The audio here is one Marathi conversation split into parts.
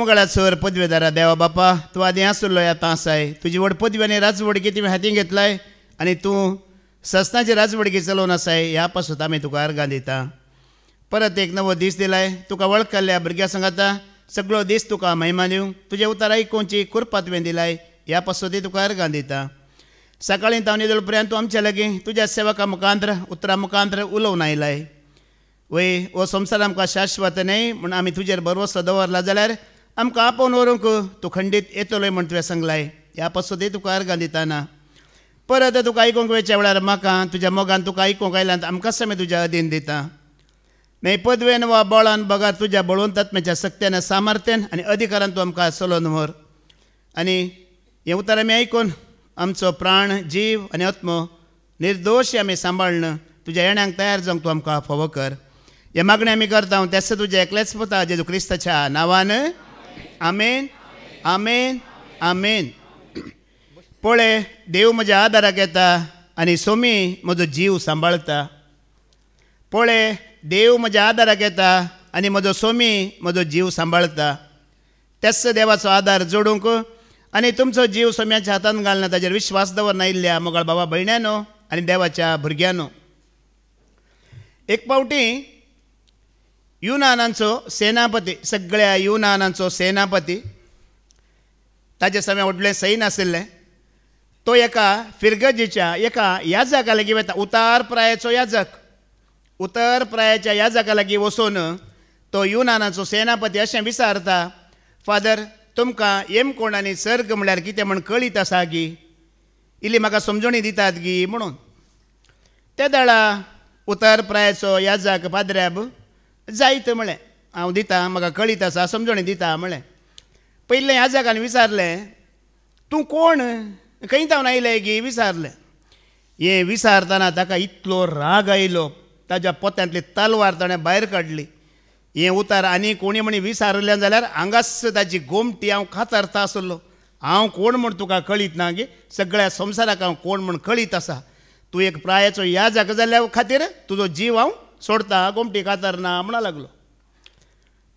मोगाळा सर पदवेदारा देवा बापा तूं आदी आसलो आतां आसाय तुजी व्हड पदवी आनी राजवडकी तुवें हातीन घेतलाय आनी तूं सस्तांची राजवडकी चलोवन आसाय ह्या पासून आमी तुका अर्गां दिता परत एक नवो दीस दिलाय तुका वळखल्या भुरग्यां सांगाता सगळो दीस तुका महिमा दिवं तुजें उतर आयकोवची कृपा तुवें दिलाय ह्या पासून ती तुका अर्गां दिता सकाळीं तावन येदोळ पर्यंत तूं आमच्या लागीं तुज्या सेवका मुखांतर उतरां मुखांतर उलोवन आयलाय वय हो संवसार आमकां शाश्वत न्हय म्हूण आमी तुजेर भरवोसो दवरला जाल्यार आमकां आपोवन व्हरूंक तूं खंडीत येतलोय म्हण तुवें सांगलाय ह्या पासून ती तुका अर्गां दिताना परत तुका आयकूंक वेळच्या वेळार म्हाका तुज्या मोगान तुका आयकूंक आयल्यान आमकां समेत तुज्या अधीन दिता मागीर पदवेन वा बळान बगार तुज्या बळवंतात्म्याच्या सक्त्यान सामर्थ्यान आनी अधिकारान तूं आमकां चलोवन व्हर आनी हें उतर आमी आयकून आमचो प्राण जीव आनी आत्मो निर्दोश आमी सांबाळन तुज्या येण्याक तयार जावंक तूं आमकां फावो कर हे मागणी आमी करता तेच तुज्या एकल्याच पुता जेजू क्रिस्ताच्या नांवान आमेन आमेन आमेन पळय देव म्हज्या आदाराक येता आनी सोमी म्हजो जीव सांबाळता पळय देव म्हज्या आदाराक येता आनी म्हजो सोमी म्हजो जीव सांबाळता तेच देवाचो आदार जोडूंक आनी तुमचो जीव सोम्याच्या हातान घालना ताजेर विश्वास दवरना आयिल्ल्या मोगाळ बाबा भयण्यानो आनी देवाच्या भुरग्यांनो एक फावटी युनानांचो सेनापती सगळ्या युनानांचो सेनापती ताजे समय व्हडलें सैन आशिल्लें तो एका फिरगजीच्या एका याजका लागीं वता उतार प्रायाचो याजक उतर प्रायाच्या याजका लागीं वचून तो युनानाचो सेनापती अशें विचारता फादर तुमकां येमकोण आनी सर्ग म्हळ्यार कितें म्हण कळीत आसा गी इल्ली म्हाका समजणी दितात गी म्हणून त्या दाळा उतर प्रायाचो याजक पाद्र्याब जायत म्हळें हांव दिता म्हाका कळीत आसा समजणी दिता म्हळें पयलें याजकान विचारलें तूं कोण खंय तावन आयलें गी विचारलें हें विचारतना ताका इतलो राग आयलो ताज्या पोत्यांतली तलवार ताणें भायर काडली हें उतार आनी कोणी म्हणी विचारलें जाल्यार हांगास ताची गोमटी हांव खातरता आसलो हांव कोण म्हूण तुका कळीत ना गे सगळ्या संवसाराक हांव कोण म्हूण कळीत आसा तूं एक प्रायाचो याजक जाल्ल्या खातीर तुजो जीव हांव सोडता गोमटी खातरना म्हणा लागलो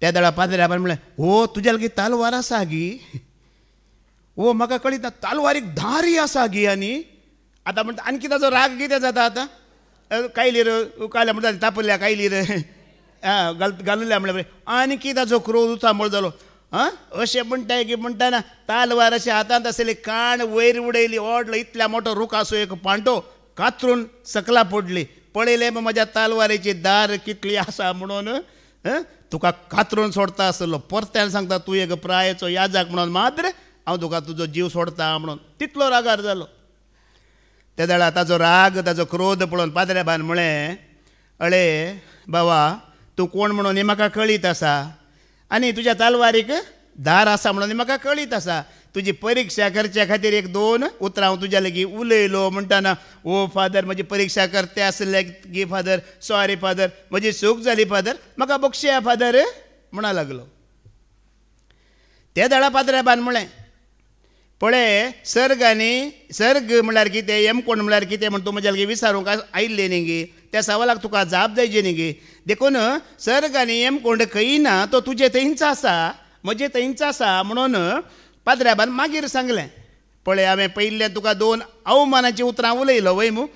त्या दाळा पाद्र्यान म्हणलें हो तुज्या लागीं तालवार आसा गी हो म्हाका कळीत ना तालवारीक धारी आसा गी आनी आतां म्हणटा आनी कितें ताजो राग कितें जाता आतां कायलीर उकाल्या म्हणटा तापयल्या कायलीर घालुल्या म्हणल्यार आनी कितें ताजो क्रोध उचांबळ जालो अशें म्हणटाय की म्हणटाना तालवार अशें हातांत आसली काण वयर उडयली ओडलो इतल्या मोठो रूख आसूं एक पांटो कातरून सकला पडली पळयलें म्हज्या तालवारीची दार कितली आसा म्हणून तुका कातरून सोडता आसलो परत्यान सांगता तूं एक प्रायाचो याजक म्हणून मात्र हांव तुका तुजो जीव सोडता म्हणून तितलो रागार जालो त्या दाळा ताजो राग ताजो क्रोध पळोवन पाद्र्याबान म्हळें अळे बाबा तूं कोण म्हणून हें म्हाका कळीत आसा आनी तुज्या तालवारीक धार आसा म्हणून म्हाका कळीत आसा तुजी परीक्षा करच्या खातीर एक दोन उतरां हांव तुज्या लागीं उलयलो म्हणटाना ओ फादर म्हजी परीक्षा करते आसले गी फादर सॉरी फादर म्हजी चूक जाली फादर म्हाका बक्षया फादर म्हणा लागलो त्या दाळा पाद्र्याबान म्हळें पळय सर्ग म्हळ्यार कितें येमकोण म्हळ्यार कितें म्हण तूं म्हज्या लागीं विचारूंक आयिल्लें न्ही गे त्या सवालाक तुका जाप जायची न्ही गे देखून सर्ग आनी येमकोण खंय ना तो तुजे थंयच आसा म्हजे थंयच आसा म्हणून पाद्र्याबान मागीर सांगलें पळय हांवें पयल्लें तुका दोन अवमानाचीं उतरां उलयलो वय मू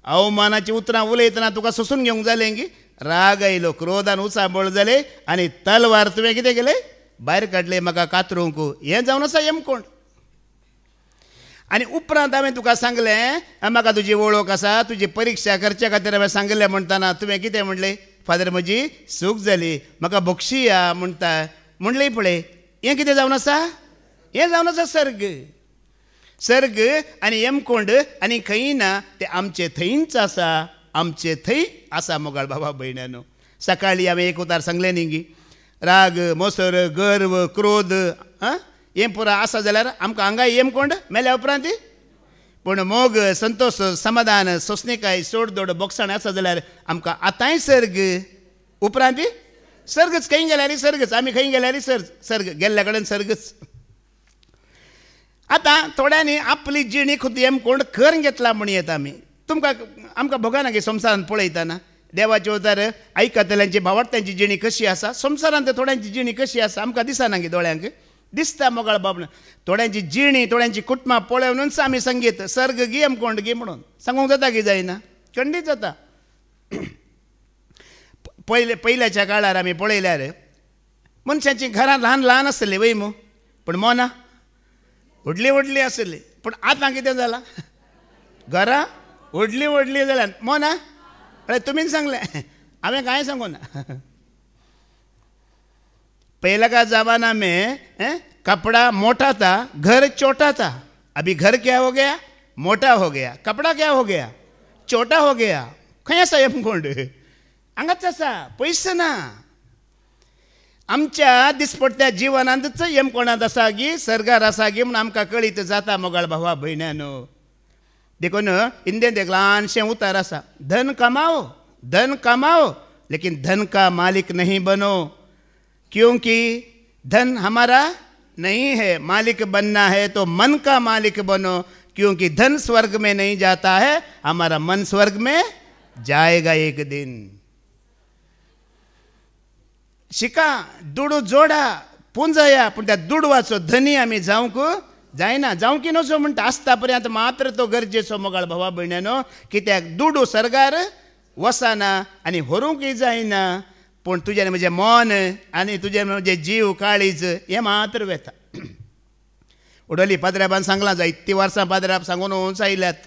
अवमानाचीं उतरां उलयतना तुका सोंसून घेवंक जालें गी राग आयलो क्रोधान उचांबळ जालें आनी तलवार तुवें कितें केलें भायर काडलें म्हाका कातरूंक हें जावन आसा येमकोण आनी उपरांत हांवें तुका सांगलें म्हाका तुजी वळख आसा तुजी परीक्षा करच्या खातीर हांवें सांगलें म्हणटाना तुवें कितें म्हणलें फादर म्हजी चूक जाली म्हाका बक्षिया म्हणटा म्हणलें पळय हें कितें जावन आसा हें जावन आसा सर्ग आनी येमकोंड आनी खंय ना तें आमचे थंयच आसा आमचे थंय आसा मोगाळ बाबा भयण्यानो सकाळीं हांवें एक उतार सांगलें न्ही गी राग मोसर गर्व क्रोध हें पुरो आसा जाल्यार आमकां हांगा येमकोंड मेल्या उपरांत पूण मोग संतोश समाधान सोंसणीकाय सोडदोड बोगसाण आसा जाल्यार आमकां आतांय सर्ग उपरांत सर्गच खंय गेल्यार सर्गच आमी खंय गेल्यार सर्ग गेल्ल्या कडेन सर्गच आतां थोड्यांनी आपली जिणी खुद येमकोंड खर घेतला म्हण येता आमी तुमकां आमकां भोगना गे संवसारांत पळयतना देवाचे अवतार आयकतल्यांची भावार्थ्यांची जिणी कशी आसा, संवसारांत थोड्यांची जिणी कशी आसा आमकां दिसना गे दोळ्यांक, दिसता मोगाळ बाबण. थोड्यांची जिणी थोड्यांची कुटुंबां पळोवनूच आमी संगीत सर्ग गी अमकोंड गी म्हणून सांगूंक जाता की जायना, खंडीत जाता. पयल्याच्या काळार आमी पळयल्यार मनशांची घरां ल्हान ल्हान आसतलीं वय मू, पूण मोना व्हडलीं व्हडलीं आसतलीं. पूण आतां कितें जालां, घरां व्हडलीं व्हडलीं जाल्यात मोना. अरे तुमीच सांगलें, हांवें कांय सांगूं ना. पहले का ज़माना में कपड़ा मोटा था, घर छोटा था. अभी घर क्या हो गया, मोटा हो गया. कपड़ा क्या हो गया, छोटा हो गया. खंय आसा येमकोंड, हांगाच आसा, पयस ना. आमच्या दिसपट्ट्या जिवनांतच येमकोणांत आसा गी, सर्गार आसा गी म्हूण आमकां कळीत जाता मोगाळ भावा भयण्यानो. देखून हिंदींत एक ल्हानशें उतार आसा, धन कमाओ लेकिन धन का मालिक नहीं बनो, क्योंकि धन हमारा नहीं है. मालिक बनना है तो मन का मालिक बनो, क्योंकि धन स्वर्ग में नहीं जाता है, हमारा मन स्वर्ग में जाएगा एक दिन. शिका, दुडू जोडा, पुंजया, पूण त्या दुडवाचो धनी आमी जावंक जायना. जावंकी नजो म्हणटा आसता पर्यंत मात्र तो गरजेचो मोगाळ भावा भयण्यानो. कित्याक दुडू सर्गार वसना आनी व्हरूंकय जायना, पूण तुजें म्हजें मन आनी तुजें म्हजें जीव काळीज हें मात्र वेता. उडोली पाद्र्याबान सांगलां, जायतीं वर्सां पाद्र्याब सांगून आयल्यात,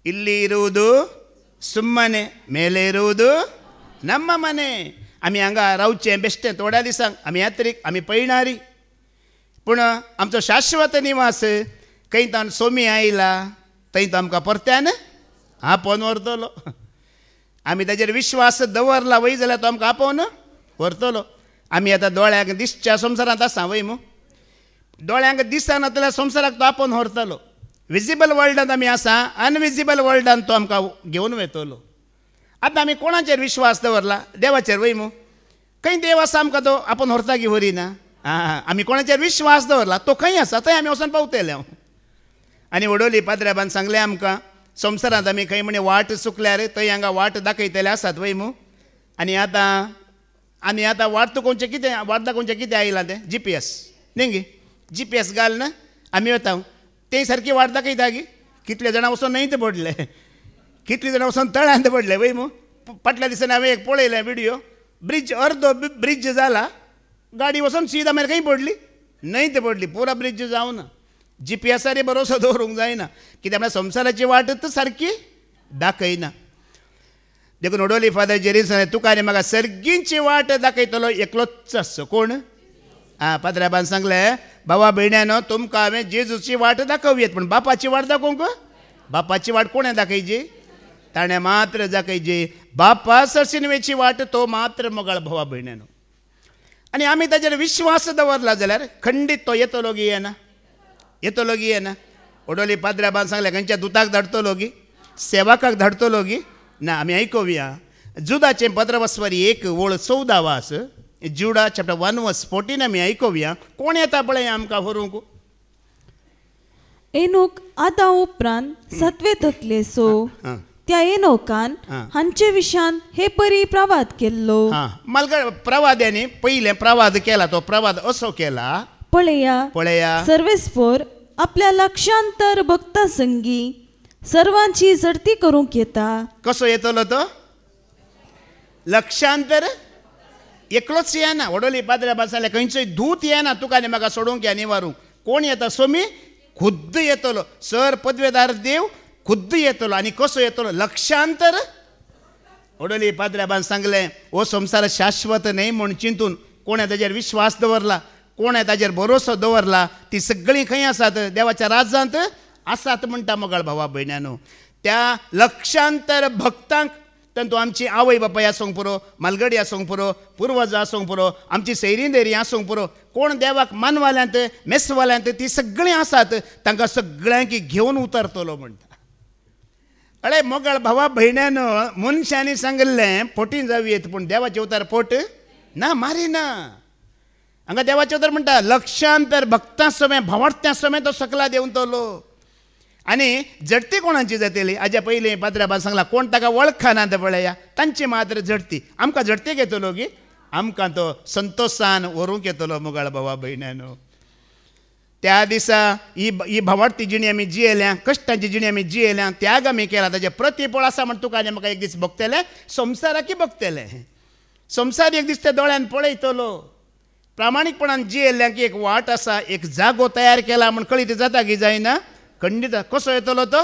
इल्ली इरुವುದು सुಮ್ಮನೆ ಮೇಲೆ इरुವುದು ನಮ್ಮ ಮನೆ. आमी हांगा रावचें बेश्टें थोड्या दिसांक, आमी यात्रीक, आमी पळयणारी, पूण आमचो शाश्वत निवास खंय तावन सोमी आयला थंय तो आमकां परत्यान आपोवन व्हरतलो. आमी ताजेर विश्वास दवरला वय जाल्यार तो आमकां आपोवन व्हरतलो. आमी आतां दोळ्यांक दिसच्या संवसारांत आसा वय मू, दोळ्यांक दिसना जाल्यार संवसाराक तो आपोवन व्हरतलो. विजिबल वर्ल्डांत आमी आसा, अनविजिबल वर्ल्डांत तो आमकां घेवन वयतलो. आतां आमी कोणाचेर विश्वास दवरला, देवाचेर वय मू. खंय देव आसा आमकां तो आपोवन व्हरता की व्हरिना. आमी कोणाचेर विश्वास दवरला, तो खंय आसा थंय आमी वचोन पावतले. आनी वडोली पाद्र्याबान सांगलें आमकां, संवसारांत आमी खंय म्हणे वाट चुकल्यार थंय हांगा वाट दाखयतले आसात वय मू. आनी आतां वाट चुकोवचें कितें, वाट दाखोवचें कितें आयलां तें GPS न्ही गे. GPS घाल ना, आमी वता तें सारकी वाट दाखयता गी. कितले जाणां वचोन न्हंयत पडले, कितले जाणां वचोन तळ्यांत पडले वय मू. फाटल्या दिसांनी हांवें एक पळयलें व्हिडियो, ब्रिज अर्दो ब्रिज जाला, गाडी वचोन सीदा मागीर खंय पडली, न्हंयत पडली. पुरा ब्रिज जावना. GPS भरोसो दवरूंक जायना, कित्याक म्हळ्यार संवसाराची वाटच सारकी दाखयना. देखून उडोली फादर जेरीसन तुका आनी म्हाका सर्गींची वाट दाखयतलो एकलोच आसचो. कोण? पाद्र्याबान सांगलें, भावा भयण्यानो तुमकां हांवें जेजूची वाट दाखोवयेत, पूण बापाची वाट दाखोवंक, बापाची वाट कोणें दाखयची, ताणें मात्र दाखयची. बापा सरसिनवेची वाट तो मात्र मोगाळ भावा भयण्यानो. आनी आमी ताजेर विश्वास दवरला जाल्यार खंडीत तो येतलो गी येना, येतलो गी येना. ओडोली पाद्र्याबान सांगलें खंयच्या दुताक धाडटलो गी, सेवकाक धाडटलो गी ना. आमी आयकोवया जुदाचें पत्रवस्वारी 1:14. जुडा चॅप्टर 1:14 आमी आयकोवया. कोण येता पळय आमकां व्हरूंक. एनोक आदा उपरांत सत्वे तकले सो त्या एनोकान हांचे विशान हे परी प्रवाद केल्लो. मालगड प्रवाद्यांनी पयलें प्रवाद केला, तो प्रवाद असो केला, पळया सर्वेस्पर आपल्या लक्षांतर भक्ता संगी सर्वांची झडती करूंक येता. कसो येतलो तो? लक्षांतर एकलोच येना. वडोली पाद्र्या बासाले खंयचोय दूत येना तुका आनी म्हाका सोडूंक या निवारूंक. कोण येता? सोमी खुद्द येतलो. सर पदवेदार देव खुद्द येतलो. आनी कसो येतलो? लक्षांतर. वडोली पाद्र्याबान सांगलें हो संवसार शाश्वत न्हय म्हूण चिंतून कोणें ताजेर विश्वास दवरला, कोणें ताजेर भरोसो दवरला, ती सगळीं खंय आसात? देवाच्या राज्यांत आसात म्हणटा मोगाळ भावा भयण्यानो. त्या लक्षांतर भक्तांक तंतू आमची आवय बापाय आसूंक पुरो, मालगडी आसूंक पुरो, पुर्वजां आसूंक पुरो, आमची सैरींदेरी आसूंक पुरो, कोण देवाक मानवाल्यांत मेसवाल्यांत ती सगळीं आसात, तांकां सगळ्यांक घेवन उतरतलो म्हणटा. अळे मोगाळ भावा भयण्यानो, मनशांनी सांगलें पोटी जावयेत पूण देवाचे उतार पोट ना मारिना. हांगा देवाचे उतार म्हणटा लक्षांतर भक्तां समेत भावार्थ्यां समेत तो सकला देंवतलो. आनी झडती कोणाची जातली हाज्या पयलीं पाद्र्याबान सांगला कोण ताका वळखना ते पळया तांची मात्र झडती आमकां झडती घेतलो की आमकां तो संतोषान व्हरूंक येतलो मुगाळ भावा भयण्यानो त्या दिसा ही भावार्थी जिणी आमी जियेल्या कश्टांची जिणी आमी जियेल्या त्याग आमी केला ताजे प्रतिफळ आसा म्हण तुका आनी म्हाका एक दीस भोगतले संवसाराकी भोगतले संवसार एक दीस त्या दोळ्यान पळयतलो प्रामाणीकपणान जियेल्ल्यांक एक वाट आसा एक जागो तयार केला म्हण कळीत जाता की जायना खंडीत कसो येतलो तो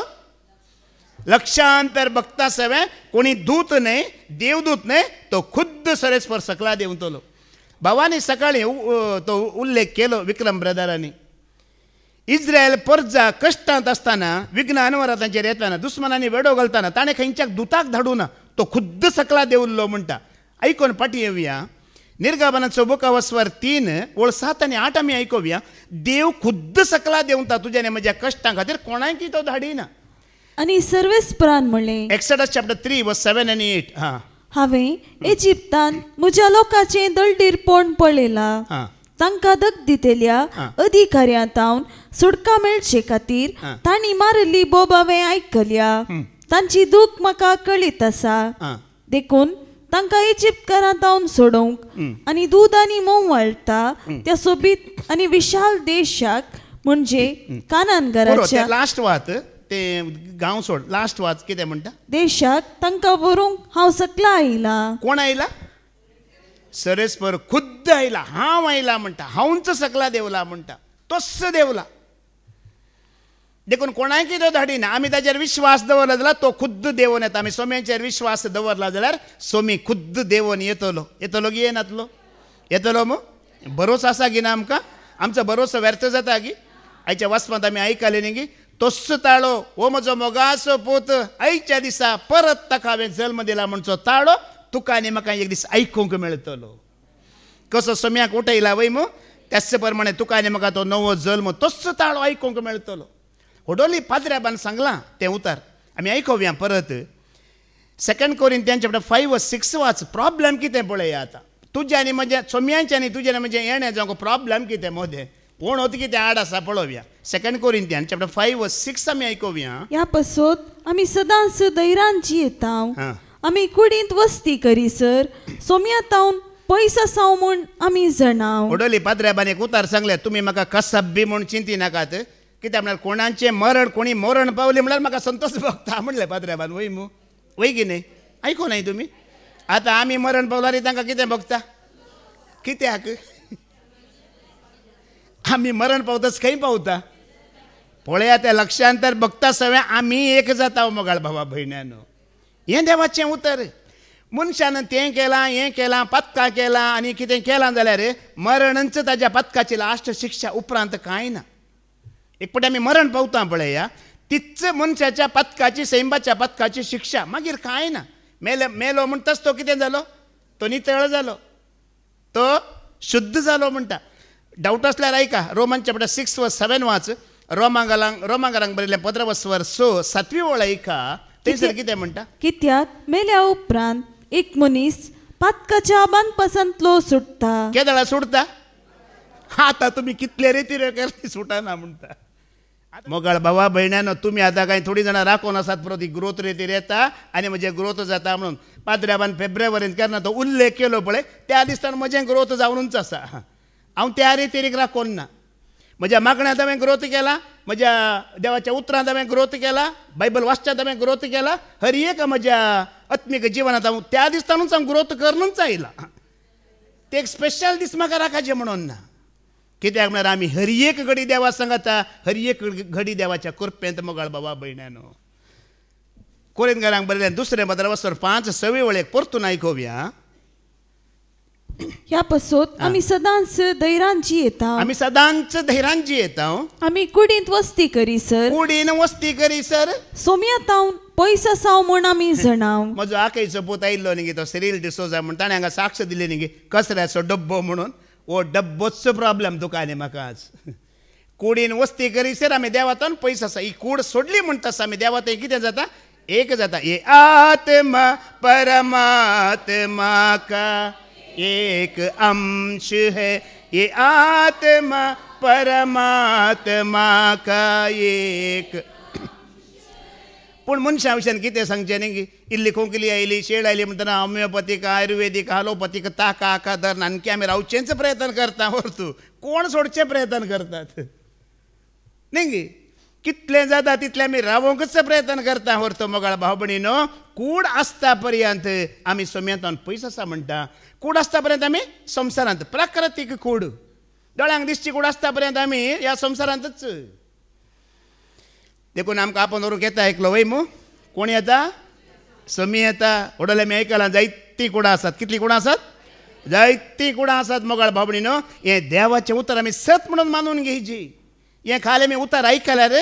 लक्षांतर भक्तां सवे कोणी दूत न्हय देवदूत न्हय तो खुद्द सरेस्पर सकला देंवतलो भावानी सकाळी तो उल्लेख केलो विक्रम ब्रदरांनी इस्रायल परजा कश्टांत आसतना विघ्न अनवरातांचेर येताना दुस्मनांनी वेडो घालतना ताणें खंयच्याक दुताक धाडूना तो खुद्द सकला देंवल्लो म्हणटा आयकोन पाटी येवया निर्गमनाचो बुकावस्वर 3 ओळ 7 आनी 8 आमी आयकोवया देव खुद्द सकला देंवता तुज्या आनी म्हज्या कश्टां खातीर कोणायकी तो धाडिना आणि सर्वेस्परान म्हणलें एक्सोडस चॅप्टर 3 वर्स 7 आनी 8 हांवें इजिप्तान म्हज्या लोकांचें दळदीरपण पळयलां तांकां दग दितेल्या अधिकाऱ्यांत हांव सुटका मेळचे खातीर तांणी मारिल्ली बोबावें आयकल्या तांची दूख म्हाका कळीत आसा देखून तांकां इजिप्तकारांत हांव सोडोवंक आनी दूद आनी मोव वाळटा त्या सोबीत आनी विशाल देशाक म्हणजे कानानगराच्या लास्ट वात ते गांव सोड लास्ट वाच कितें म्हणटा देशाक तांकां व्हरूंक हांव सकला आयला कोण आयला सरेस्पर खुद्द आयला हांव आयला म्हणटा हांवच सकला देवला म्हणटा तोच देवला देखून कोणायकी तो धाडिना आमी ताचेर विश्वास दवरला जाल्यार तो खुद्द देवून येता आमी सोम्याचेर विश्वास दवरला जाल्यार सोमी खुद्द देवून येतलो येतलो की येनातलो येतलो मग भरोसा आसा की ना आमकां आमचो भरोसा व्यर्थ जाता की आयच्या वाचपांत आमी आयकले न्ही की तोच ताळो हो म्हजो मोगाचो पूत आयच्या दिसा परत ताका हांवें जल्म दिला म्हणचो ताळो तुका आनी म्हाका एक दीस आयकूंक मेळटलो कसो सोम्याक उठयला वय मू त्याच प्रमाणे तुका आनी म्हाका तो नवो जल्म तोच ताळो आयकूंक मेळटलो होडोली पाद्र्याबान सांगलां तें उतार आमी आयकोवया परत 2 कोरिंथियन चॅप्टर 5 वर्स 6 वाच प्रॉब्लेम कितें पळया आतां तुज्या आनी म्हज्या सोम्यांचें आनी तुजें आनी म्हजें येणें जावंक प्रॉब्लेम कितें मोदें कोण होता कितें आड आसा पळोवया 2 कोरिंथियन चॅप्टर 5 वर्स 6 आमी आयकोवया ह्या पासत आमी सदांच धैर्यान जियेता आमी कुडींत वस्ती करीसर सोम्यांत हांव पयस आसाव म्हूण आमी जाणाव होडोली पाद्र्याबान एक उतार सांगलें तुमी म्हाका कसब बी म्हूण चिंती नाकात कित्याक म्हळ्यार कोणाचें मरण कोणी मरण पावलें म्हळ्यार म्हाका संतोश भोगता म्हणलें पाद्र्याबान वय मू वय की न्ही आयको नाय तुमी आतां आमी मरण पावल्यार तांकां कितें भोगता कित्याक आमी मरण पावताच खंय पावता पळया त्या लक्षांतर भोगता सगळें आमी एक जाता मोगाळ भावा भयण्यानो हें देवाचें उतर मनशान तें केलां हें केलां पत्कां केलां आनी कितें केलां जाल्यार मरणच ताज्या पत्काची लास्ट शिक्षा उपरांत कांय ना एक पटी आमी मरण पावता पळया तीच मनशाच्या पत्काची सैमाच्या पत्काची शिक्षा मागीर कांय ना मेलो म्हणटाच तो कितें जालो तो नितळ जालो तो शुद्ध जालो म्हणटा डावट आसल्यार आयका रोमन चॅप्टर 6 वर्स 7 वाच रोमांगारांक बरयलें 15 वर्स 7वी ओळ आयका थंयसर कितें म्हणटा कित्याक मेल्या उपरांत एक मनीस पत्काच्या बांदपासांतलो सुट्टा केदळा सुटता आतां तुमी कितले रेती सुटना म्हणटा मोगाळ भावा भयण्यानो तुमी आतां कांय थोडी जाणां राखून आसात परत ग्रोथ रेतीर येता आनी म्हजें ग्रोथ जाता म्हणून पाद्र्याबान फेब्रुवारींत केन्ना तो उल्लेख केलो पळय त्या दिसताना म्हजें ग्रोथ जावनूच आसा हांव त्या रेतीर राखोन ना म्हज्या मागण्यांत हांवें ग्रोथ केला म्हज्या देवाच्या उतरांत हांवें ग्रोथ केला बायबल वाचच्यांत हांवें ग्रोथ केला हर एक म्हज्या आत्मीक जिवनांत हांव त्या दिसतानूच हांव ग्रोथ करूनच आयला ते एक स्पेशल दीस म्हाका राखाचें म्हणून ना कित्याक म्हळ्यार आमी हर एक घडी देवा सांगता हर एक घडी देवाच्या कृपेंत मोगाळ बाबा भयण्यानो कोरिंथकारांक बरयलें 2 पत्रावस्तर 5-6 वळेक परतून आयकोवया ह्या पासत आमी सदांच धैर्यान जियेता आमी सदांच धैर्यान जियेता आमी कुडींत वस्ती करीसर कुडीन वस्ती करीसर सोम्यांत हांव पयस आसाव म्हूण आमी जाणाव म्हजो आखयचो पूत आयिल्लो न्ही तो सिरील डिसोजा म्हण ताणें हांगा साक्ष दिली न्ही कचऱ्याचो डब्बो म्हणून ओ डब्बोच प्रॉब्लेम तुका आनी म्हाका आज कुडीन वस्ती करीसर आमी देवातान पयस आसा ही कूड सोडली म्हणटा आमी देवा थंय कितें जाता एक जाता ये आत्मा परमात्मा का एक अंश है ये आत्मा परमात्मा का एक पूण मनशा विशयान कितें सांगचें न्ही इल्ली खोंकली आयली शेळ आयली म्हणटना होमिओपॅथीक आयुर्वेदीक हालोपॅथीक ताका आका धर आनकी आमी रावचेंच प्रयत्न करता व्हरतू कोण सोडचे प्रयत्न करतात न्ही कितलें जाता तितलें आमी रावोंकच प्रयत्न करता व्हरतो मोगाळ भाव भयणीनो कूड आसता पर्यंत आमी सोम्यांतान पयस आसा म्हणटा कूड आसता पर्यंत आमी संवसारांत प्राकृतीक कूड दोळ्यांक दिसची कूड आसता पर्यंत आमी ह्या संवसारांतच देखून आमकां आपोवन व्हरूंक येता एकलो वय मू कोण येता समी येता ओडले आमी आयकलां जायतीं कुडां आसात कितलीं कुडां आसात जायतीं कुडां आसात मोगाळ भाव भयणीनो हें देवाचें उतर आमी सत म्हणून मानून घेवची हें खाली आमी उतर आयकल्यार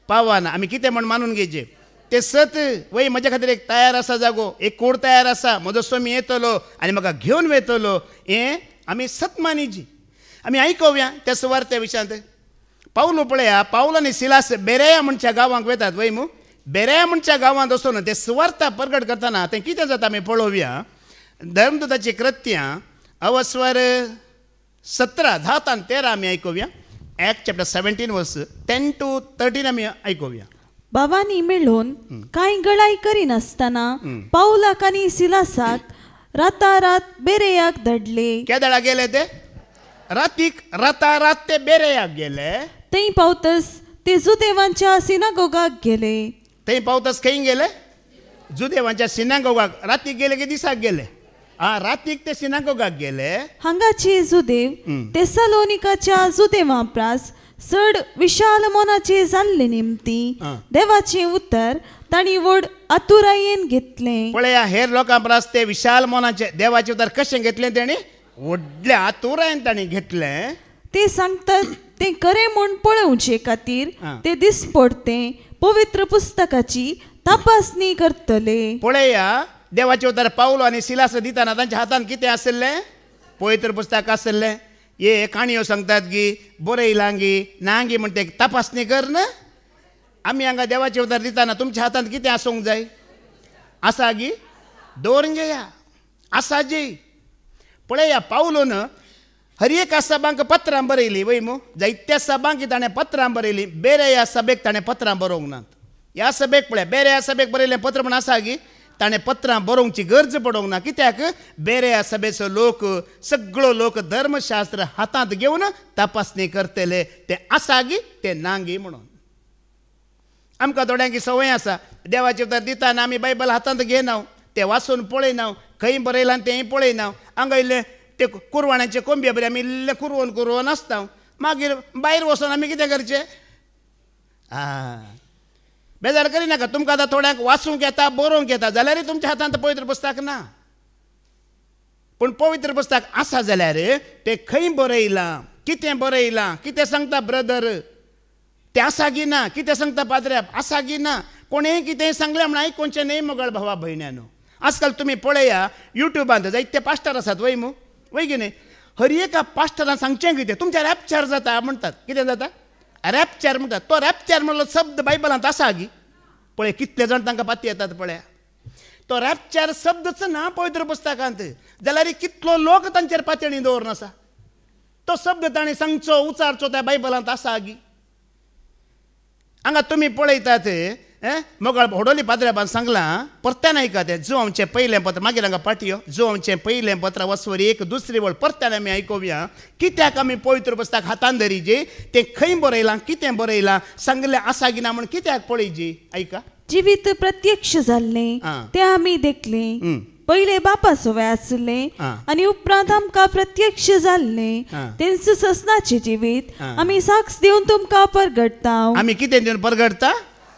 पावना आमी कितें म्हण मानून घेवचें तें सत वय म्हज्या खातीर एक तयार आसा जागो एक कूड तयार आसा म्हजो सोमी येतलो आनी म्हाका घेवन वयतलो हें आमी सत मानिची आमी आयकोवया त्या सुवार्ते विशयांत पावलो पळया पावलो आनी सिलास बेरेया म्हणच्या गांवांक वतात वय मू बेरेया म्हणच्या गांवांत वचून ते सुवार्ता प्रगट करतना तें कितें जाता आमी पळोवया धर्मदूताची कृत्यां अवस्वर 17:10-13 आमी आयकोवया Acts chapter 17 verse 10 to 13 आमी आयकोवया बाबांनी मेळून कांय गळाई करिनासतना पावलाक आनी सिलासाक रातारात बेरेयाक धाडले केदाळा गेले ते रातीक रातारात ते बेरेयाक गेले थंय पावतस ते जुदेवांच्या सिनागोगाक गेले थंय पावतस खंय गेले जुदेवांच्या सिनागोगाक रातीक गेले की दिसाक गेले रातीक ते सिनागोगाक गेले हांगाचे जुदेव तेसालोनिकाच्या जुदेवां प्रास चड विशाल मोनाचे जाल्ले निमती देवाचें उतर तांणी व्हड आतुरायेन घेतलें पळया हेर लोकां प्रास ते विशाल मोनाचे देवाचें उतर कशें घेतलें तेणी व्हडल्या आतुरायेन तांणी घेतलें ते सांगतात ते खरें म्हूण पळोवचे खातीर ते दिसपडते पवित्र पुस्तकाची तपासणी करतले पळया देवाचे उतर पावलो आनी सिलास दिताना तांच्या हातान कितें आसलें पवित्र पुस्तक आसलें हे काणयो सांगतात की बरयलां गी ना गी म्हण ते तपासणी कर ना आमी हांगा देवाचे उतर दिताना तुमच्या हातांत कितें आसूंक जाय आसा गी दवरून घेया आसा जी पळया पावलोन हर एक सभांक पत्रां बरयलीं वय मू जायत्या सभांक ताणें पत्रां बरयलीं बेरे ह्या सभेक ताणें पत्रां बरोवंक नात ह्या सभेक पळय बेरे ह्या सभेक बरयलें पत्र म्हण आसा गी ताणें पत्रां बरोवंकची गरज पडोवंक ना कित्याक बेरे ह्या सभेचो लोक सगळो लोक धर्मशास्त्र हातांत घेवन तपासणी करतले ते आसा गी ते ना गी म्हणून आमकां थोड्यांकी संवय आसा देवाचें उतर दिताना आमी बायबल हातांत घेयना ते वाचून पळयना खंय बरयलां तेंय पळयना हांगा इल्ले ते कुरवाण्याचे कोंबये बरे आमी इल्ले कुरवोन आसता मागीर भायर वचून आमी कितें करचें बेजार करिनाका तुमकां आतां थोड्यांक वाचूंक येता बरोवंक येता जाल्यारूय तुमच्या हातांत पवित्र पुस्तक ना पूण पवित्र पुस्तक आसा जाल्यार ते खंय बरयलां कितें सांगता ब्रदर ते आसा गी ना कितें सांगता पाद्र्या आसा गी ना कोणेंय कितेंय सांगलें म्हण आयकोवचें न्ही मोगाळ भावा भयण्यानो आजकाल तुमी पळया युट्यूबांत जायते पास्टर आसात वय मू वय की न्ही हर एका पास्टरान सांगचें कितें तुमच्या रॅप्चर जाता म्हणटात कितें जाता रॅप्चर म्हणटात तो रॅप्चर म्हणलो शब्द बायबलांत आसा गी पळय कितले जाण तांकां पाती येतात पळया तो रॅप्चर शब्दच ना पवित्र पुस्तकांत जाल्यार कितलो लोक तांचेर पातळी दवरून आसा तो शब्द ताणें सांगचो उचारचो त्या बायबलांत आसा गी हांगा तुमी पळयतात मोगाळ होडोली पाद्र्याबान सांगलां परत्यान आयका तें जो आमचें पयलें पत्र मागीर हांगा पाटयो जो आमचें पयलें पत्र वसवर एक दुसरी वळ परत्यान आमी आयकोवया कित्याक आमी पवित्र पुस्तक हातान धरिची तें खंय बरयलां कितें बरयलां सांगलें आसा की ना म्हण कित्याक पळयची आयका जिवीत प्रत्यक्ष जाल्लें तें आमी देखलें पहिले बापा सोवे आसले आनी उपरांत आमकां प्रत्यक्ष जाल्लें तेंच ससनाचें जिवीत आमी साक्ष दिवन तुमकां परगडटा आमी कितें दिवन परगडटा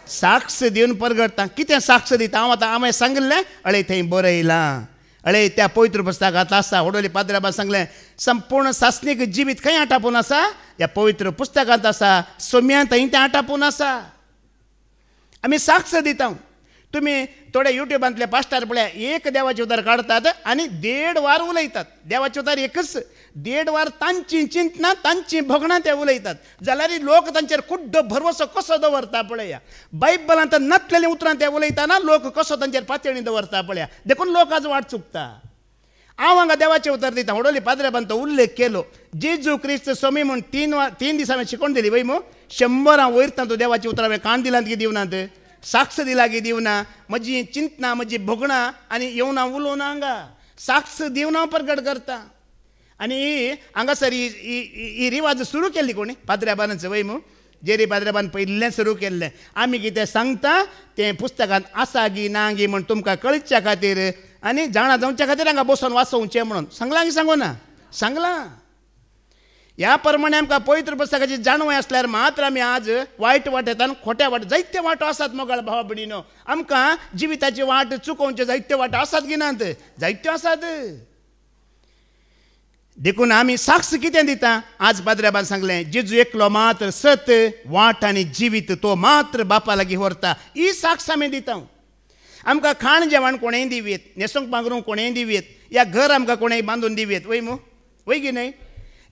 साक्ष दिवन परगडटा कितें साक्ष दिता हांव आतां हांवें सांगलें अळे थंय बरयलां अळे त्या पवित्र पुस्तकांत आसा होडोली पाद्र्याबान सांगलें संपूर्ण सासणीक जिवीत खंय आटापून आसा ह्या पवित्र पुस्तकांत आसा सोम्यान थंय तें आटापून आसा आमी साक्ष दिता तुमी थोडे युट्यूबांतले पास्टर पळया एक देवाचें उतर काडतात आनी 1.5 वर उलयतात देवाचें उतर एकच 1.5 वर तांची चिंतना तांची भोगणां ते उलयतात जाल्यार लोक तांचेर कुड्ड भरवसो कसो दवरता पळया बायबलांत नासलेलीं उतरां ते उलयतना लोक कसो तांचेर पातळी दवरता पळया देखून लोक आज वाट चुकता हांव हांगा देवाचें उतर दिता होडोली पाद्र्याबान तो उल्लेख केलो जेजू क्रिस्त स्वामी म्हूण 3 दिसां हांवें शिकोवन दिली वय मो 100 वयर तातूंत देवाचें उतर हांवें काण दिलां की दिवनात साक्ष दिला गी दिवना म्हजी चिंतना म्हजी भोगणां आनी येवना उलोवना हांगा साक्ष दिवना प्रगट करता आनी हांगासर ही रिवाज सुरू केल्ली कोणी पाद्र्याबानाचो वय मू जेरी पाद्र्याबान पयलीं सुरू केल्लें आमी कितें सांगता तें पुस्तकांत आसा गी ना गी म्हण तुमकां कळच्या खातीर आनी जाणा जावच्या खातीर हांगा बसून वाचोवचें म्हणून सांगलां की सांगोना सांगलां ह्या प्रमाणे आमकां पवित्र पुस्तकाची जाणवय आसल्यार मात्र आमी आज वायट वाटेंतल्यान खोट्या वाट जायते वाटो आसात मोगाळ भावा भयणीनो आमकां जिविताची वाट चुकोवचे जायत्यो वाटो आसात की नात जायत्यो आसात देखून आमी साक्ष कितें दिता आज पाद्र्याबान सांगलें जेजू एकलो मात्र सत वाट आनी जिवीत तो मात्र बापा लागीं व्हरता ही साक्ष आमी दिता आमकां खाण जेवण कोणेंय दिवेत न्हेसोंक पांघरूंक कोणेंय दिवेत या घर आमकां कोणेंय बांदून दिवेत वय मू वय की न्हय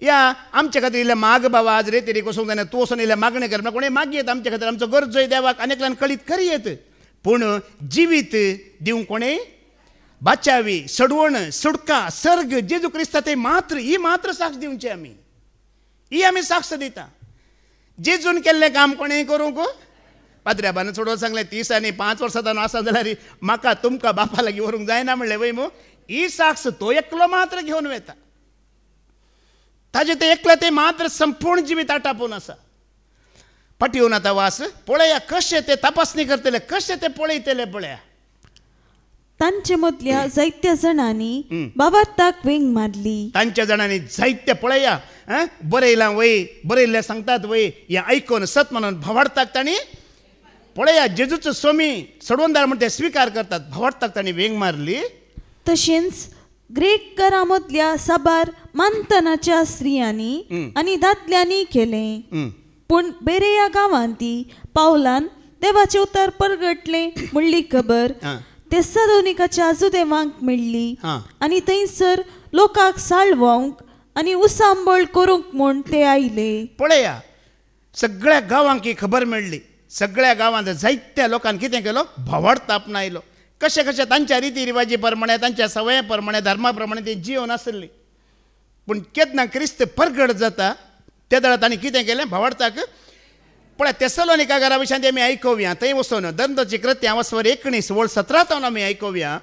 या आमचे खातीर इल्ले माग बाबा आज रे तरी वचूंक जायना तूं वचून इल्ले मागणें कर कोणें मागयेत आमचे खातीर आमचो गरजोय देवाक अनेकल्यान कळीत करियेत पूण जिवीत दिवंक कोणेंय बाचावी सडवण सुडका सर्ग जेजू क्रिस्ता ते मात्र ही मात्र साक्ष दिवचे आमी ही आमी साक्ष दिता जेजून केल्लें काम कोणेंय करूंक पाद्र्याबान सोडोवन सांगलें 30 आनी 5 वर्सां जावन आसा जाल्यार म्हाका तुमकां बापा लागीं व्हरूंक जायना म्हणलें वय मू ही साक्ष तो एकलो मात्र घेवन वता ताजे ते एकले ते मात्र संपूर्ण जिवीत आटापून आसा पटवून आतां वास पळया कशें ते तपासणी करतले कशें ते पळयतले पळया तांचे मदल्या जायत्या जाणांनी बाबाताक वेंग मारली तांच्या जाणांनी जायते पळया बरयलां वय बरयल्लें सांगतात वय हें आयकून सत म्हणून भावार्थाक तांणी पळया जेजूचो स्वामी सडवणदार म्हणून ते स्विकार करतात भावार्थाक तांणी वेंग मारली तशेंच ग्रेककारां मदल्या साबार मानतनाच्या स्त्रियांनी आनी दादल्यांनी केलें पूण बेरेया गांवांती पावलान देवाचें उतर परगटलें म्हणली खबर तेस्सलोनिकाच्या आजोदेवांक मेळ्ळी आनी थंयसर लोकांक साळोवंक आनी उसांबळ करूंक म्हूण ते आयले पळया सगळ्या गांवांक ही खबर मेळ्ळी सगळ्या गांवांत जायत्या लोकांनी कितें केलो भावार्थ आपणायलो कशें कशें तांच्या रिती रिवाजी प्रमाणे तांच्या सवया प्रमाणे धर्मा प्रमाणे ती जीवन आसली पूण केन्ना क्रिस्त परगट जाता त्या वेळा तांणी कितें केलें भावार्थाक पळय तेस्सलोनिका घरा विशयान आमी आयकोवया थंय वचून दंतची कृत्यां वचवर 19:17 आमी आयकोवया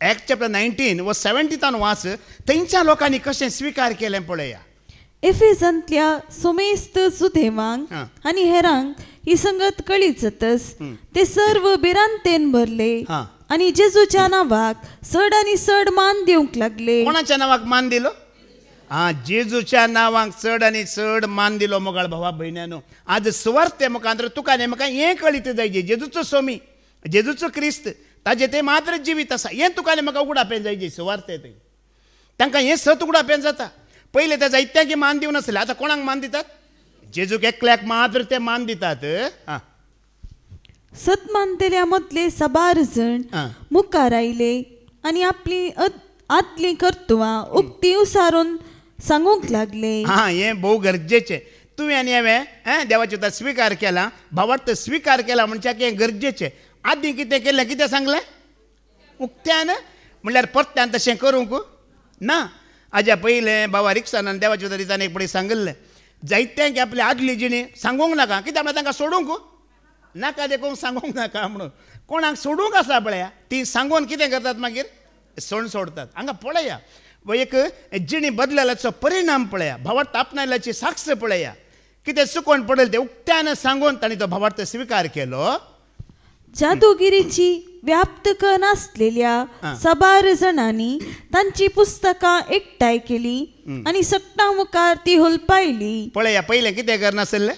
एक्ट चॅप्टर 19 व 70 वाच थंयच्या लोकांनी कशें स्विकार केलें पळया एफेसांतल्या सोमेस्त सुदेवांक आनी हेरांक ही संगत कळीत जातस ते सर्व बिरांतेन भरले आनी जेजूच्या नांवाक चड आनी चड मान दिवंक लागले कोणाच्या नांवाक मान दिलो जेजूच्या नांवाक चड आनी चड मान दिलो मोगाळ भावा भयण्यानो आज सुवार्ते मुखांतर तुका आनी म्हाका हें कळीत जायजें जेजूचो स्वामी जेजूचो क्रिस्त ताजे ते मात्र जिवीत आसा हें तुका आनी म्हाका उगडापें जायजें सुवार्ते थंय तांकां हें सत उगडापें जाता पयले ते जायत्यांक मान दिवं नासले आतां कोणाक मान दितात जेजूक एकल्याक मात्र ते मान दितात सतमानतेल्या मदले साबार जण मुखार आयले आनी आपली आदली कर्तुवां उक्ती उसारून सांगूंक लागले हें भोव गरजेचें तुवें आनी हांवें देवाचें उतर स्विकार केला भावार्थ स्विकार केला म्हणच्याक हें गरजेचें आदी कितें केलें कितें सांगलें उक्त्यान म्हणल्यार परत्यान तशें करूंक ना हाज्या पयलें बाबा रिक्सानान देवाचें उतर दितान एक पळय सांगल्लें जायत्यांक आपली आदली जिणी सांगूंक नाका कित्याक म्हळ्यार तांकां सोडूंक नाका देखून सांगूंक नाका म्हणून कोणाक सोडूंक आसा पळया ती सांगून कितें करतात मागीर सण सोडतात हांगा पळया एक जिणी बदलल्याचो परिणाम पळया भावार्थ आपणायल्याची साक्ष पळया कितें चुकोवन पडलें तें उक्त्यान सांगून तांणी तो भावार्थ स्विकार केलो जादूगिरीची व्याप्तक नासलेल्या साबार जणांनी तांची पुस्तकां एकठांय केली आनी सट्टा मुखार ती हुलपायली पळया पयलें कितें करनासलें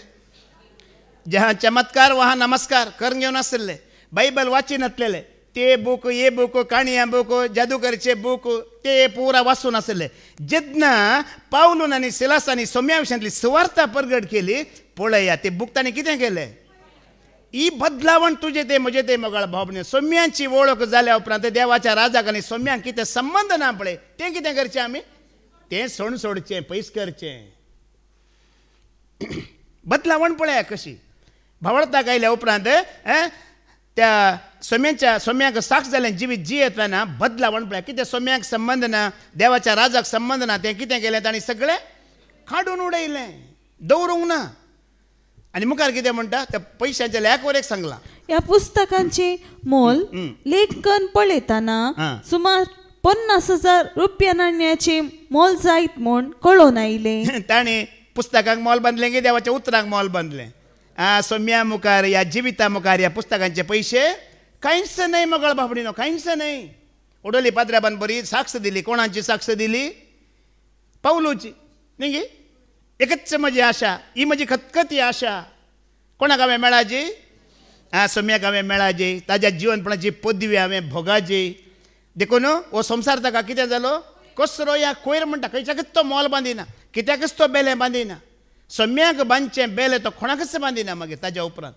जहा चमत्कार वहा नमस्कार करून घेवन आसले बायबल वाची नासलेले ते बूक ये बूक काणयां बूक जादूगरचे बूक ते पुरा वाचून आसले जेन्ना पावलून आनी सिलासांनी सोम्या विशयांतली सुवार्ता परगट केली पळया ते बूक तांणी कितें केलें ही बदलावण तुजे ते म्हजे ते मोगाळ भावने सोम्यांची वळख जाल्या उपरांत देवाच्या राजाक आनी सोम्यांक कितें संबंद ना पळय तें कितें करचें आमी तें सण सोडचें पयस करचें बदलावण पळया कशी भावार्थाक आयल्या उपरांत त्या सोम्याक साक्ष जालें जिवीत जियेत ना बदलावण पळया कितें सोम्याक संबंद ना देवाच्या राजाक संबंद ना तें कितें केलें तांणी सगळें काडून उडयलें दवरूंक ना आनी मुखार कितें म्हणटा त्या पयशांच्या लॅकवर एक सांगलां. या पुस्तकांचे मोल लेखन पळयतना सुमार 50,000 रुपया नाण्याचे मोल जायत म्हूण कळोवन आयले. ताणें पुस्तकांक मोल बांदलें की देवाच्या उतरांक मोल बांदलें. सोम्या मुखार या जिविता मुखार ह्या पुस्तकांचे पयशे कांयच नाही मगळ बाबडीनो, कांयच नाही. उडोली पाद्राबान बरी साक्ष दिली. कोणाची साक्ष दिली? पावलोची न्ही गे. एकच म्हजी आशा, ही म्हजी खतखती आशा. कोणाक हांवें मेळाची? सोम्याक हांवें मेळाची. ताज्या जिवनपणाची पदवी हांवें भोगाची. देखून हो संवसार ताका कितें जालो? कसरो या कोयर म्हणटा खंयच्याकच तो मोल बांदिना, कित्याकच तो बेलें बांदिना. सोम्याक बांदचें बेलें तो कोणाकच बांदिना. मागीर ताज्या उपरांत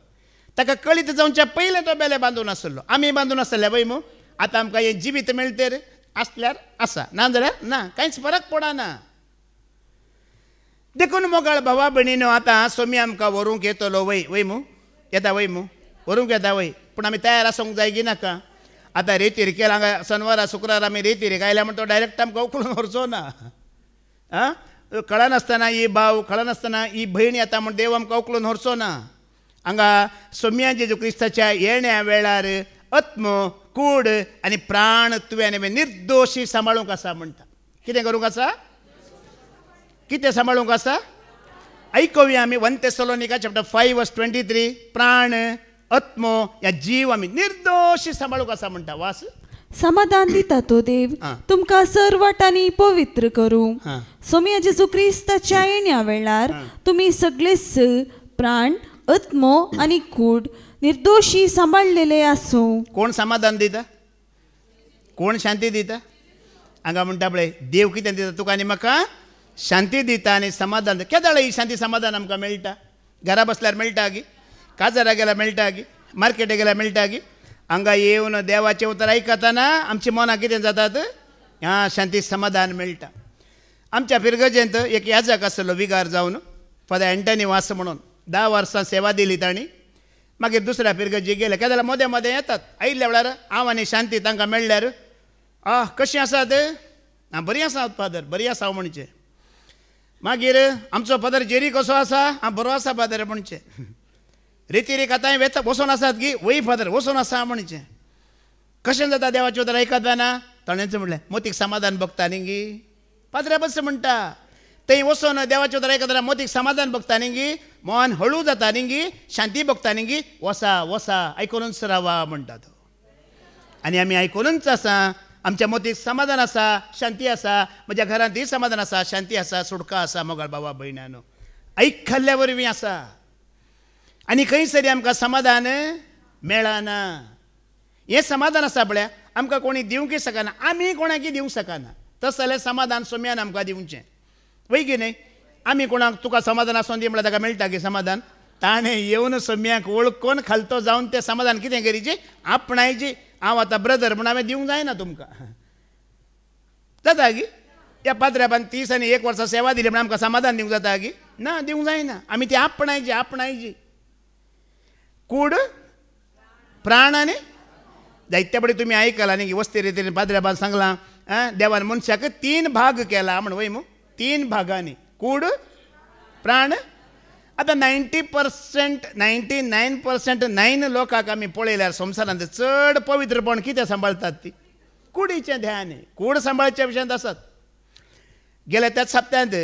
ताका कळीत जावच्या पयलें तो बेलें बांदून आसलो. आमी बांदून आसले पळय मू. आतां आमकां हें जिवीत मेळटेर आसल्यार आसा, ना जाल्यार ना, कांयच फरक पडना. देखून मोगाळ भावा भयणीनो, आतां सोमी आमकां व्हरूंक येतलो वय वय मू. येता वय मू, व्हरूंक येता वय. पूण आमी तयार आसूंक जाय की नाका? आतां रेतीर केला हांगा शेनवारा शुक्रार आमी रेतीर आयल्या म्हणटा तो डायरेक्ट आमकां उखलून व्हरचो ना. कळनासतना ही भाव, कळनासतना ही भयण येता म्हण देव आमकां उखलून व्हरचो ना. हांगा सोम्या जेजू क्रिस्ताच्या येण्या वेळार आत्म, कूड आनी प्राण तुवें हांवें निर्दोशी सांबाळूंक आसा म्हणटा. कितें करूंक आसा? कितें सांबाळूंक आसा? ऐकूया आमी 1 Thessalonians chapter 5:23. प्राण, आत्म या जीव आमी निर्दोशी सांबाळूंक आसा म्हणटा. वास. समाधान दिता तो देव तुमकां सर्वटांनी पवित्र करूं. सोम्या जेजू क्रिस्ताच्या येण्या वेळार तुमी सगळेच प्राण, आत्म आनी कूड निर्दोशी सांबाळलेले आसूं. कोण समाधान दिता? कोण शांती दिता? हांगा म्हणटा पळय देव कितें दिता तुका आनी म्हाका? शांती दिता आनी समाधान. केदाळ ही शांती समाधान आमकां मेळटा? घरा बसल्यार मेळटा गी, काजारा गेल्यार मेळटा गी, मार्केटाक गेल्यार मेळटा गी. हांगा येवन देवाचें उतर आयकतना आमच्या मनाक कितें जातात? शांती समाधान मेळटा. आमच्या पिरगजेंत एक याजक आसलो विगार जावन, फादर एंटनी वास म्हणून. 10 वर्सां सेवा दिली तांणी. मागीर दुसऱ्या पिरगजी गेले. केदाळ मदें मदें येतात. आयिल्ल्या वेळार हांव आनी शांती तांकां मेळ्ळ्यार कशीं आसात? बरी आसा फादर, बरी आसा म्हणचे. मागीर आमचो फादर जेरी कसो आसा? बरो आसा फादर म्हणचे. रेतीरेक आतां वेता वचून आसात गी? वय फादर वचून आसा म्हणचे. कशें जाता देवाचें उतर आयकतना? ताणेंच म्हणलें मोतीक समाधान भोगता न्ही गी. फादर बस म्हणटा थंय वचून देवाचें उतर आयकतना मोतीक समाधान भोगता न्ही गी, मन हळू जाता न्ही गी, शांती भोगता न्ही गी. वसा वसा आयकूनच रावा म्हणटा तो. आनी आमी आयकूनच आसा. आमच्या मोतीक समाधान आसा, शांती आसा. म्हज्या घरांतय समाधान आसा, शांती आसा, सुटका आसा. मोगाळ बाबा भयणानो, आयकल्ल्या वरवीं आसा. आनी खंयसरी आमकां समाधान मेळना. हें समाधान आसा पळय आमकां कोणी दिवंकय शकना, आमी कोणाकय दिवंक शकना. तस जाल्यार समाधान सोम्यान आमकां दिवचें वय की न्हय. आमी कोणाक तुका समाधान आसूं दी म्हळ्यार ताका मेळटा की समाधान? ताणें येवन सोम्याक वळखून खालतो जावन तें समाधान कितें करीचें? आपणायचें. हांव आतां ब्रदर म्हूण हांवें दिवंक जायना तुमकां. जाता गी? त्या पाद्र्याबान 30 आनी 1 वर्सां सेवा दिली म्हण आमकां समाधान दिवंक जाता गी? ना, दिवंक जायना. आमी ती आपणायची आपणायची. कूड, प्राण आनी जायते बडे तुमी आयकलां न्ही वस्ती रितीन पाद्र्याबान सांगलां देवान मनशाक 3 भाग केला म्हण. वय मू 3 भागांनी कूड, प्राण. आतां 90% 99% 9 लोकांक आमी पळयल्यार संवसारांत चड पवित्रपण कितें सांबाळटात? ती कुडीचें ध्यान. कूड सांबाळच्या विशयांत आसात. गेल्या त्याच हप्त्यांत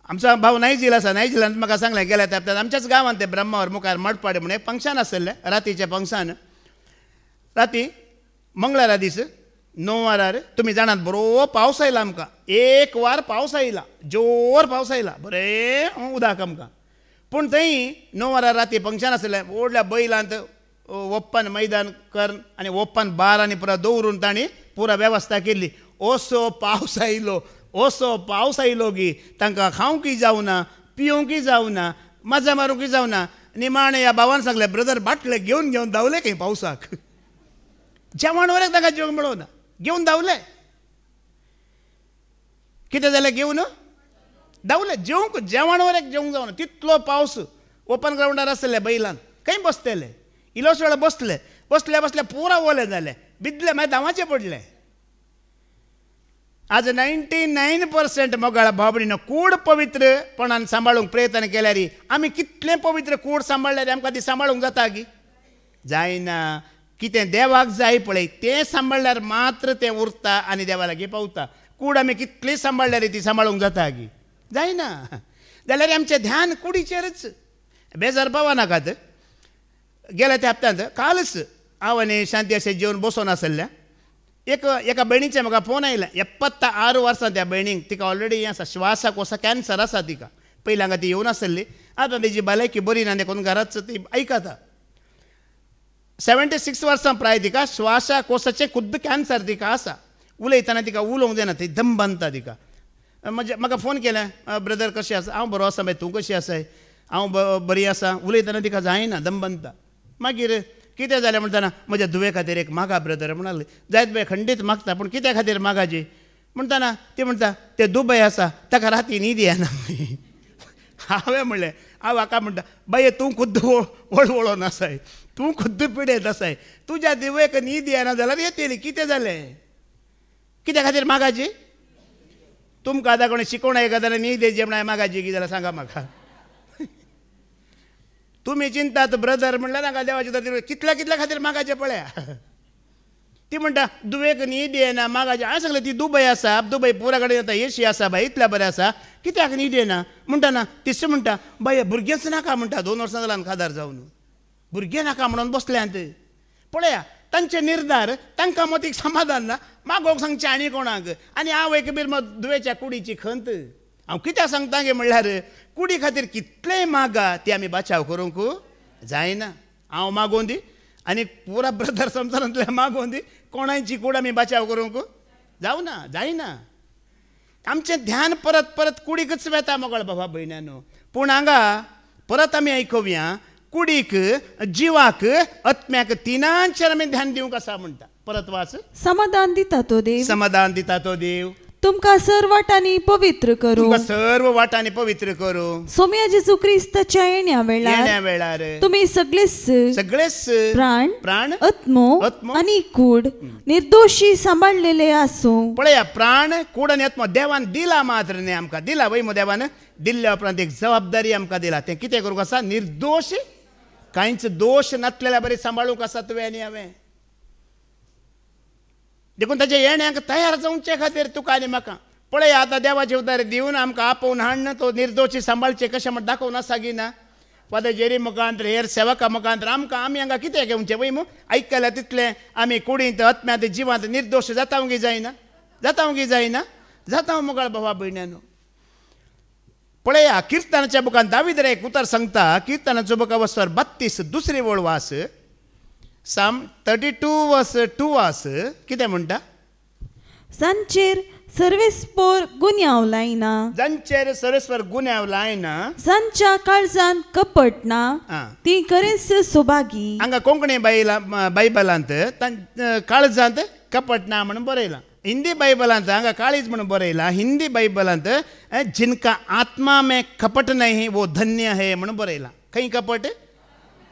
आमचो भाव नायजील आसा, नायजिलान म्हाका सांगलें गेल्या त्या हप्त्यांत आमच्याच गांवांत ते ब्रह्मावर मुखार मठपाडे म्हणून एक फंक्शन आसलें रातीचें फंक्शन. राती मंगळारा दीस 9 वरार तुमी जाणात बरो पावस आयला आमकां. 1 वार पावस आयला, जोर पावस आयला, बरें उदक आमकां. पूण थंय 9 वरार राती फंक्शन आसलें. व्हडल्या बैलांत ओप्पान मैदान करून आनी ओप्पान बार आनी पुरा दवरून तांणी पुरा वेवस्था केल्ली. असो पावस आयलो, असो पावस आयलो की तांकां खावंकय जावना, पिवंकय जावना, मजा मारूंकय जावना. निमाणे ह्या भावान सांगलें ब्रदर बाटले घेवन घेवन धांवले खंय पावसाक. जेवण वरेक ताका जेवंक मेळोना, घेवन धांवले. कितें जालें? घेवन धांवले. जेवंक जेवण वरेक जेवंक जावना तितलो पावस. ओपन ग्रावंडार आसले बैलान खंय बसतले. इलोच वेळ बसले बसले बसले पुरा ओले जाले, भिजले, मागीर धांवाचे पडले. आज 99% मोगाळ भावडीनं कूड पवित्रपणान सांबाळूंक प्रयत्न केल्यार आमी कितले पवित्र कूड सांबाळल्यार आमकां ती सांबाळूंक जाता गी जायना कितें देवाक जाय पळय तें सांबाळल्यार मात्र तें उरता आनी देवा लागीं पावता कूड आमी कितली सांबाळल्यार ती सांबाळूंक जाता गी जायना जाल्यार आमचें ध्यान कुडीचेरच बेजार पावा नाकात गेल्या त्या हप्त्यांत कालच हांव आनी शांती अशें जेवन बसून आसल्या एका भयणीचे म्हाका फोन आयला 76 वर्सां त्या भयणीक तिका ऑलरेडी हें आसा श्वासाकोसा कॅन्सर आसा तिका पयलीं हांगा ती येवन आसली आतां तेजी भलायकी बरी ना देखून घराच ती आयकता 76 वर्सां प्राय तिका श्वासाकोसाचें खुद्द कॅन्सर तिका आसा उलयतना तिका उलोवंक जायना ती दम बांदता तिका म्हाका फोन केलें ब्रदर कशें आसा हांव बरो आसा मागीर तूं कशी आसाय हांव बरी आसा उलयतना तिका जायना दम बांदता मागीर कितें जालें म्हणटना म्हज्या धुवे खातीर एक मागा ब्रदर म्हणाले जायत बाय खंडीत मागता पूण कित्या खातीर मागाजी म्हणटना ती म्हणटा ते दुबय आसा ताका राती न्हीद येना हांवें म्हणलें हांव हाका म्हणटा बाये तूं खुद्द वळवळोन आसाय तूं खुद्द पिडेत आसाय तुज्या दिवेक न्हीद येना जाल्यार येतली कितें जालें कित्या खातीर मागाजी तुमकां आतां कोणी शिकोवण एखाद्यान न्हीद येची म्हण मागाजी कितें जाल्यार सांगा म्हाका तुमी चिंतात ब्रदर म्हणल्यार नाका देवाचे खातीर कितल्या खातीर मागाचें पळया ती म्हणटा दुवेक न्हीद येना मागाचें हांवें सांगलें ती दुबय आसा दुबय पुरा कडेन आतां एसी आसा बाय इतल्या बरें आसा कित्याक न्हीद येना म्हणटना तिसरी म्हणटा बाय भुरगेंच नाका म्हणटा 2 वर्सां जालां खादार जावन भुरगें नाका म्हणून बसल्यांत पळया तांचे निर्धार तांकां मतीक समाधान ना मागोवंक सांगचें आनी कोणाक आनी हांव एक बीर दुवेच्या कुडीची खंत हांव कित्याक सांगता गे म्हणल्यार कुडी खातीर कितलेय मागा ती आमी बचाव करूंक जायना हांव मागोवन दी आनी पुरा ब्रदर संवसारांतले मागोवन दी कोणाची कूड आमी बचाव करूंक जावना जायना आमचें ध्यान परत परत कुडीकच वेता मोगळ बाबा भयण्यानो पूण हांगा परत आमी आयकुया कुडीक जिवाक आत्म्याक तिनांचेर आमी ध्यान दिवंक आसा म्हणटा परत वाच समाधान दिता तो देव समाधान दिता तो देव तुमकां सर्व वाटांनी पवित्र करू तुमकां सर्व वाटांनी पवित्र करू सोम्या जेजू क्रिस्ताच्या येण्या वेळार तुमी सगळेच प्राण आत्मो आनी कूड निर्दोशी सांबाळलेले आसूं पळया प्राण कूड आनी आत्मो देवान दिला मात्र न्ही आमकां दिला वय मो देवान दिल्ल्या उपरांत एक जबाबदारी आमकां दिला तें कितें करूंक आसा निर्दोश कांयच दोश नासलेल्या बरें सांबाळूंक आसा तुवें आनी हांवें देखून ताच्या येण्याक तयार जावचे खातीर तुका आनी म्हाका पळय आतां देवाचे उदार दिवन आमकां आपोवन हाडन तो निर्दोशी सांबाळचे कशें म्हण दाखोवन आसा गी ना फादर जेरी मुखांतर हेर सेवका मुखांतर आमी हांगा कितें घेवचें वय मू आयकल्या तितलें आमी कुडींत आत्म्यांत जिवांत निर्दोश जातावंगी जायना जाता मुगाळ बाबा भयण्यानो पळया किर्तनाच्या बुकांत दावीद एक उतर सांगता किर्तनाचो बुका वचर 32 दुसरी वळ वास Psalm 32 verse 2 वास कितें म्हणटा सांचेर सर्वेस्पर गुन्यांव लायना जांचेर सर्वेस्पर गुन्यांव लायना सांच्या काळजान कपट ना ती खरेंच सोबागी हांगा कोंकणी बायबलांत काळजांत कपट ना म्हणून बरयलां हिंदी बाइबलांत हांगा काळीज म्हणून बरयलां हिंदी बाइबलांत जिनका आत्मा में कपट नहीं वो धन्य है म्हणून बरयलां खंय कपट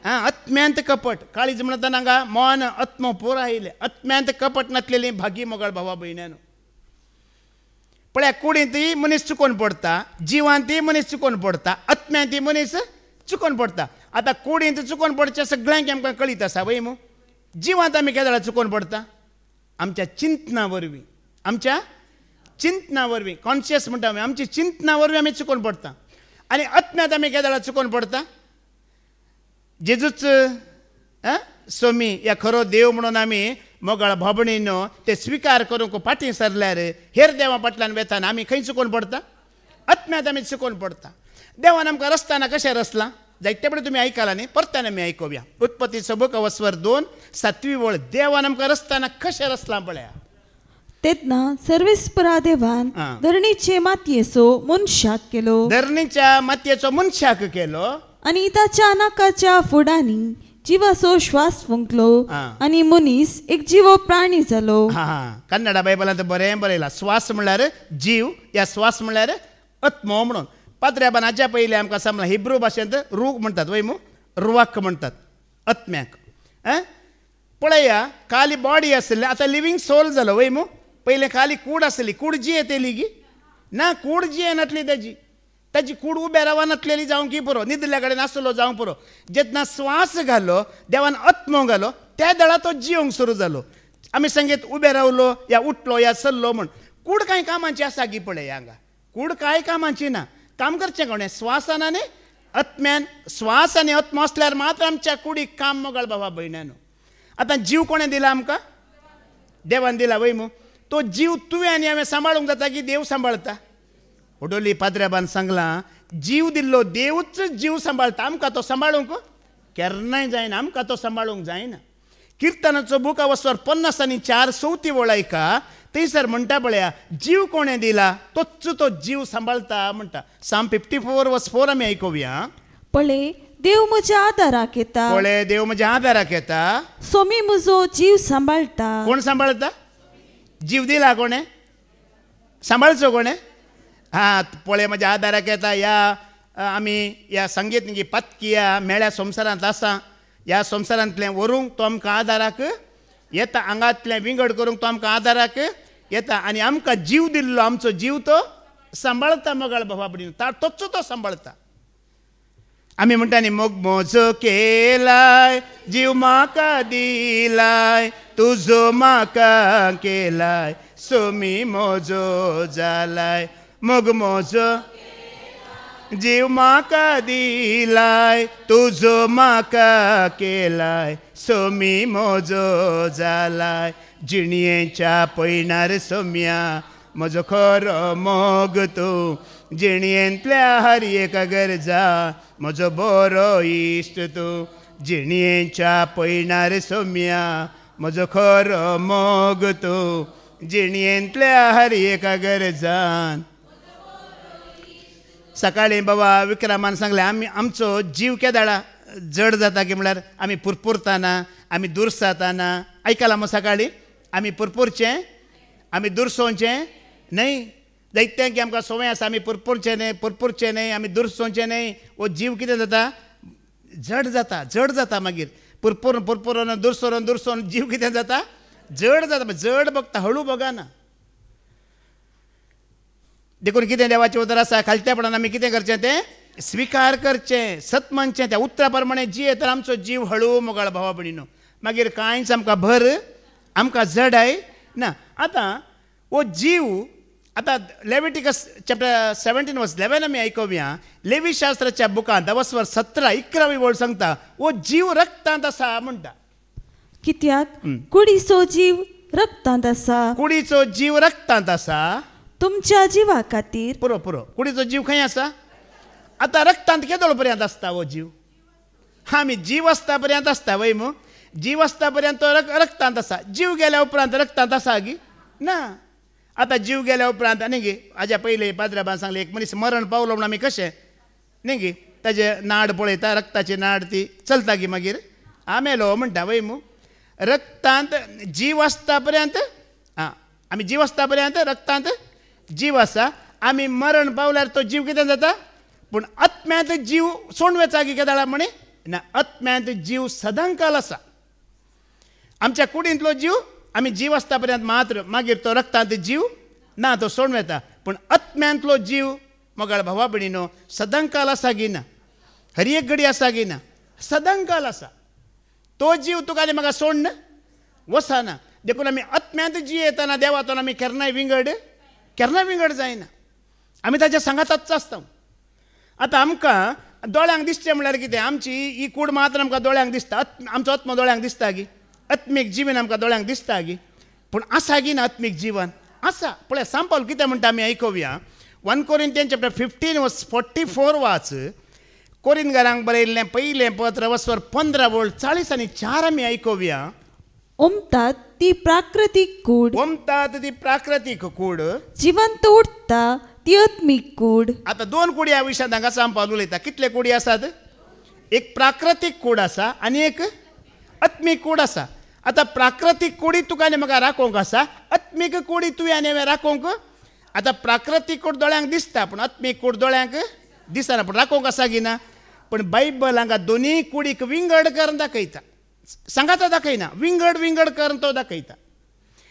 आत्म्यांत कपट काळीज म्हणटा हांगा मन आत्मो पुरो आयले आत्म्यांत कपट नासलेली भागी मोगळ भावा भयण्यानो पळया कुडींत मनीस चुकोवन पडटा जिवांत मनीस चुकोवन पडटा आत्म्यांत मनीस चुकोवन पडटा आतां कुडींत चुकोवन पडचें सगळ्यांक आमकां कळीत आसा वय मू जिवांत आमी केदां चुकोवन पडटा आमच्या चिंतना वरवीं कॉन्शियस म्हणटा आमी आमची चिंतना वरवीं आमी चुकोवन पडटा आनी आत्म्यांत आमी केदां चुकोवन पडटा जेजूच सोमी या खरो देव म्हणून आमी मोगाळ भाबणीनो ते स्विकार करूंक फाटीं सरल्यार हेर देवा फाटल्यान वेतान आमी खंय चुकोवन पडटा आत्म्यांत आमी चुकोवन पडटा देवान आमकां रस्ताना कशें रचलां जायते बरें तुमी आयकलां न्ही परतान आमी आयकुया उत्पत्तीचो बुक वस्वर 2:7 वळ देवान आमकां रस्ताना कशें रचलां पळया तेन्ना सर्वेस्परा देवान धरणीचे मातयेचो मनशाक केलो आनी ताच्या नाकाच्या फुडांनी जिवाचो श्वास फुंकलो आनी मनीस एक जिवो प्राणी जालो कन्नड बायबलांत बरें बरयलां श्वास म्हणल्यार जीव या श्वास म्हणल्यार आत्मो म्हणून पात्र्याबानाच्या पयलीं आमकां समजला हिब्रू भाशेंत रूख म्हणटात वय मू रुवाक म्हणटात आत्म्याक पळया खाली बॉडी आसले आतां लिव्हिंग सोल जालो वय मू पहिले खाली कूड आसली कूड जी येतेली गी ना कूड जी येनातली ताची कूड उबे रावा नासलेली जावंक पुरो न्हिदल्या कडेन नासलो जावंक पुरो जेन्ना स्वास घालो देवान आत्मो घालो त्या दळा तो जियोंक सुरू जालो आमी सांगीत उबे रावलो या उठलो या चल्लो म्हण कूड कांय कामाची आसा गी पळय हांगा कूड कांय कामाची ना काम करचें कोणें स्वासान आनी आत्म्यान स्वास आनी आत्मो असल्यार मात्र आमच्या कुडीक काम मोगळ बाबा भयण्यानो आतां जीव कोणें दिला आमकां देवान दिला वय मू तो जीव तुवें आनी हांवें सांबाळूंक जाता की देव सांबाळटा ओडोली पाद्र्याबान सांगलां जीव दिल्लो देवूच जीव सांबाळटा आमकां तो सांबाळूंक केन्नाय जायना आमकां तो सांबाळूंक जायना किर्तनाचो बुक वचोर 50:4 चवथी वळायका थंयसर म्हणटा पळया जीव कोणें दिला तोच तो जीव सांबाळटा म्हणटा साम 54:4 आमी आयकुया पळय देव म्हज्या आदाराक येता पळय देव म्हज्या आदाराक येता सोमी म्हजो जीव सांबाळटा कोण सांबाळटा जीव दिला कोणें सांबाळचो कोणें हा पळय म्हज्या आदाराक येता या आमी ह्या संगीत न्ही पातकिया मेळ्या संवसारांत आसा ह्या संवसारांतलें व्हरूंक तो आमकां आदाराक येता आंगांतलें विंगड करूंक तो आमकां आदाराक येता आनी आमकां जीव दिल्लो आमचो जीव तो सांबाळता मोगाळ बाबा तोच तो सांबाळता आमी म्हणटा न्ही मोग म्हजो केलाय जीव म्हाका दिलाय तुजो म्हाका केलाय सोमी म्हजो जालाय मोग म्हजो जीव म्हाका दिलाय तुजो म्हाका केलाय सोमी म्हजो जालाय जिणयेच्या पैणार सोम्या म्हजो खरो मोग तूं जिणयेंतल्या हर एका गरजा म्हजो बरो इश्ट तूं जिणयेच्या पैणार सोम्या म्हजो खरो मोग तूं जिणयेंतल्या हर एका गरजान सकाळीं बाबा विक्रामान सांगलें आमी आमचो जीव केदाळा जड जाता की म्हळ्यार आमी पुरपुरताना आमी दुरसाताना आयकलां मग सकाळीं आमी पुरपुरचें आमी दुरसोवचें न्हय जायतें की आमकां सवय आसा आमी पुरपुरचें न्हय आमी दुरसोवचें न्हय वो जीव कितें जाता जड जाता मागीर पुरपुरून दुरसोवन जीव कितें जाता जड बघता हळू बघाना देखून कितें देवाचें उतर आसा खालत्यापणान आमी कितें करचें तें स्विकार करचें सत मानचें त्या उतरा प्रमाणे जिये तर आमचो जीव हळू मोगाळ भावा भयणीनो मागीर कांयच आमकां भर आमकां जडाय ना आतां वो जीव आतां लेविटिकस चॅप्टर 17:11 आमी आयकुया लेवी शास्त्राच्या बुकांत 17:11 वळ सांगता वो जीव रक्तांत आसा म्हणटा कित्याक कुडीचो जीव रक्तांत आसा तुमच्या जिवा खातीर पुरो कुडीचो जीव खंय आसा आतां रक्तांत केदोळ पर्यंत आसता वो जीव आमी जीव आसता पर्यंत आसता वय मू जीव आसता पर्यंत तो रक्तांत आसा जीव गेल्या उपरांत रक्तांत आसा गी ना आतां जीव गेल्या उपरांत न्ही गे हाज्या पयलीं पाद्राबान सांगलें एक मनीस मरण पावलो म्हण आमी कशें न्ही गे ताजे नाड पळयता रक्ताची नाड ती चलता गी मागीर आमेलो म्हणटा वय मू रक्तांत जीव आसता पर्यंत आमी जीव आसता पर्यंत रक्तांत जीव आसा आमी मरण पावल्यार तो जीव कितें जाता पूण आत्म्यांत जीव सोणवेचा गी केदाळा म्हणे ना आत्म्यांत जीव सदांकाल आसा आमच्या कुडींतलो जीव आमी जीव आसता पर्यंत मात्र मागीर तो रक्तांत जीव ना तो सोणवेता पूण आत्म्यांतलो जीव मोगाळ भावा भयणीनो सदांकाल आसा गी ना हर एक घडी आसा गी ना सदांकाल आसा तो जीव तुका आनी म्हाका सोडना वचना देखून आमी आत्म्यांत जीव येताना देवातून आमी केन्नाय विंगड जायना आमी ताच्या सांगाताच आसता आतां आमकां दोळ्यांक दिसचें म्हळ्यार कितें आमची ही कूड मात्र आमकां दोळ्यांक दिसता आमचो आत्मो दोळ्यांक दिसता गी आत्मीक जिवीन आमकां दोळ्यांक दिसता गी पूण आसा गी ना आत्मीक जिवन आसा पळय सांपल कितें म्हणटा आमी आयकुया 1 कोरिंथियन चॅप्टर 15:44 वाच कोरिंथकारांक बरयल्लें पयलें पत्र वचोर 15:40 आमी आयकुया ओमतात ती प्राकृतीक कूड जिवंत उठता ती आत्मीक कूड आतां 2 कुडी ह्या विशयांत हांगा सांपल उलयता कितले कुडी आसात एक प्राकृतीक कूड आसा आनी एक आत्मीक कूड आसा आतां प्राकृतीक कुडी तुका आनी म्हाका राखोवंक आसा आत्मीक कुडी तुवें आनी हांवें राखोवंक आतां प्राकृतीक कूड दोळ्यांक दिसता पूण आत्मीक कूड दोळ्यांक दिसना पूण राखोवंक आसा गी ना पूण बायबल हांगा दोनी कुडीक विंगड करून दाखयता सांगाता दाखयना विंगड करून तो दाखयता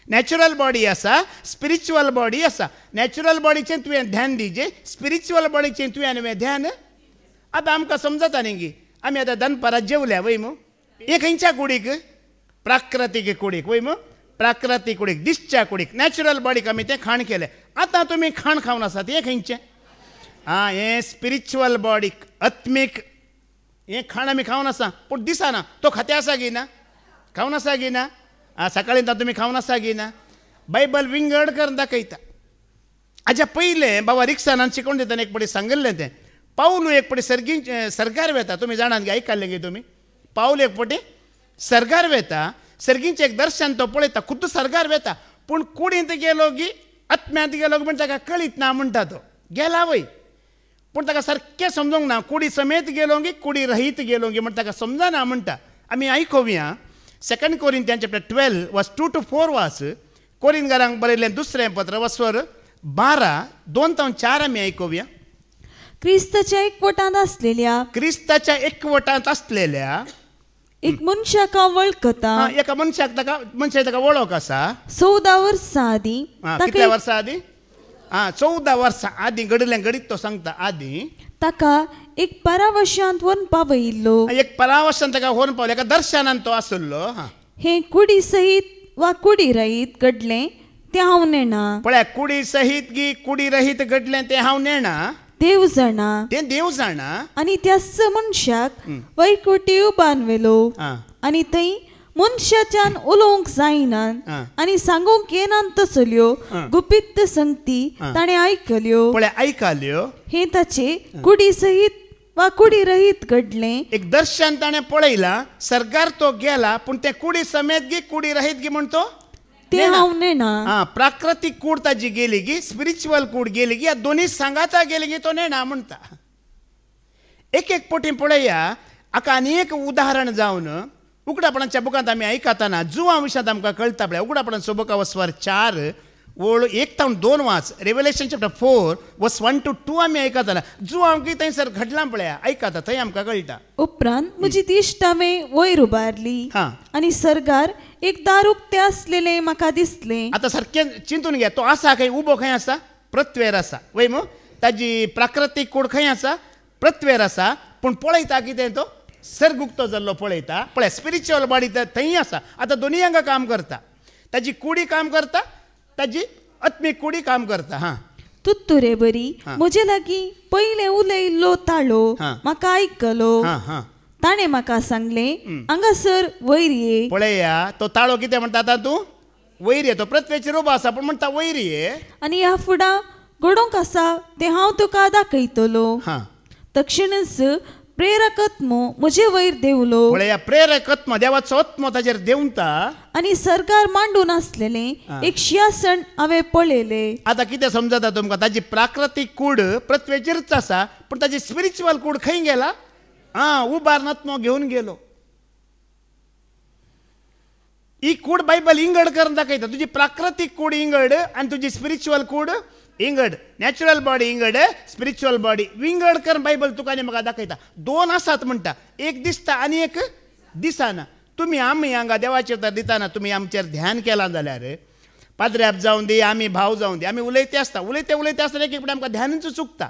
नॅचरल बॉडी आसा, स्पिरिच्युअल बॉडी आसा. नॅचरल बॉडीचें तुवें ध्यान दिजें, स्पिरिच्युअल बॉडीचें तुवें ध्यान. आतां आमकां समजता न्ही की आमी आतां दनपारां जेवल्या वय मू, हे खंयच्या कुडीक? प्राकृतीक कुडीक वय मू, प्राकृतीक कुडीक, दिसच्या कुडीक. नॅचरल बॉडीक आमी तें खाण केलें. आतां तुमी खाण खावन आसात, हें खंयचें? हें स्पिरिच्युअल बॉडीक, आत्मीक हें खाण आमी खावन आसा. पूण दिसना तो खातें आसा की ना? खावन आसा की ना? सकाळीं तुमी खावन आसा की ना? बायबल विंगड करून दाखयता. हाच्या पयलें बाबा रिक्सानान शिकोवन दिताना एक पटी सांगिल्लें तें. पावलू एक पटी सर्गार वेता. तुमी जाणात गे, आयकल्लें गे तुमी? पावल एक पटी सर्गार वेता. सर्गींचें एक दर्शन तो पळयता, खुद्द सर्गार वेता. पूण कुडींत गेलो की, आत्म्यांत गेलो की म्हण ताका कळीत ना म्हणटा तो. गेला वय पूण ताका सारकें समजूंक ना. कुडी समेत गेलो की कुडी रहीत गेलो की म्हण ताका समजना म्हणटा. आमी आयकोवया 2 कोरिंथियन चॅप्टर 12 वर्स 2 to 4 वाच. कोरिंथकारांक बरयलें दुसरें पत्र वस्वर 12 2 ते 4 आमी आयकोवया. क्रिस्ताच्या एकवटांत असलेल्या, क्रिस्ताच्या एकवटांत असलेल्या एक मनशाका वळखता. एका मनशाक ताका वळख आसा. 14 वर्सां आदीं, कितल्या वर्सां आदीं? 14 वर्सां आदीं घडलें. घडीत तो सांगता. आदीं ताका एक परावशांत वन पावयिल्लो. एक परावशांत ताका व्हरून पावलो. एका दर्शनान तो आसलो. हे कुडी सहीत वा कुडी रहीत घडलें तें हांव नेना. पळय, कुडी सहीत की कुडी रहीत घडलें तें हांव नेना. देव जाणा. तें देव जाणा. आनी त्याच मनशाक वैकुटी बांदवेलो. आनी थंय मनशाच्यान उलोवंक जायना आनी सांगूंक येना तसल्यो गुपित संगती ताणें आयकल्यो. पळय, आयकल्यो. हे ताचे कुडी सहीत वा कुडी रहीत घडलें. एक दर्शन ताणें पळयलां. सर्गार तो गेला, पूण तें कुडी समेत गी कुडी रहीत गी म्हण तो ते हांव नेना. प्राकृतीक कूड ताजी गेली की स्पिरिच्युअल कूड गेली की, ह्या दोनी सांगाता गेली की तो नेना म्हणटा. एक एक पटी पळया. हाका आनी एक उदाहरण जावन उगडापणाच्या बुकांत आमी आयकताना जुवां विशयांत आमकां कळटा. पळय, उगडापणाचो बुका वस्वर 4 ओळ 1 ते 2 वाच. रेवलेशन चॅप्टर 4 वर्स 1 to 2 आमी आयकताना. जुवां की थंयसर घडलां पळया, आयकता थंय आमकां कळटा. उपरांत म्हजी दिश्टावे वयर उबारली आनी सर्गार एक दार उक्तें आसलेलें म्हाका दिसलें. आतां सारकें चिंतून घे. तो आसा खंय? उबो खंय आसा? पृथ्वेर आसा वय मू. ताजी प्राकृतीक कूड खंय आसा? पृथ्वेर आसा. पूण पळयता कितें तो? सर्ग उक्तो जाल्लो पळयता. पळय, स्पिरिच्युअल बॉडी थंय आसा. आतां दोनी हांगा काम करता. ताजी कुडी काम करता, ताजी आत्मीक कुडी काम करता. तुत्तुरे बरी म्हजे लागीं पयलें उलयल्लो ताळो म्हाका आयकलो. ताणें म्हाका सांगलें, हांगासर वयर ये. पळया, तो ताळो कितें म्हणटा? आतां तूं वयर ये. तो पृथ्वेचेर उबो आसा पूण म्हणटा वयर ये. आनी ह्या फुडां घडोवंक आसा तें हांव तुका दाखयतलो. तक्षणच प्रेरकत्म म्हजे वयर देवलो. पळया, प्रेरकत्म देवाचो आत्मो ताजेर देंवता. आनी सरकार मांडून आसलेलें एक सिंहासन हांवें पळयलें. आतां कितें समजता तुमकां? ताजी प्राकृतीक कूड पृथ्वेचेरच आसा, पूण ताजी स्पिरिच्युअल कूड खंय गेला? उबार आत्मो घेवन गेलो. ही कूड बायबल इंगड करून दाखयता. तुजी प्राकृतीक कूड इंगड आनी तुजी स्पिरिच्युअल कूड इंगड. नॅचरल बॉडी इंगड, स्पिरिच्युअल बॉडी विंगड करून बायबल तुका आनी म्हाका दाखयता. दोन आसात म्हणटा. एक दिसता आनी एक दिसना. तुमी आमी हांगा देवाचेर तर दिताना तुमी आमचेर ध्यान केलां जाल्यार पाद्र्याप जावं दी, आमी भाव जावं दी, आमी उलयते आसता. उलयते आसतना एक एकदां आमकां ध्यानूच चुकता.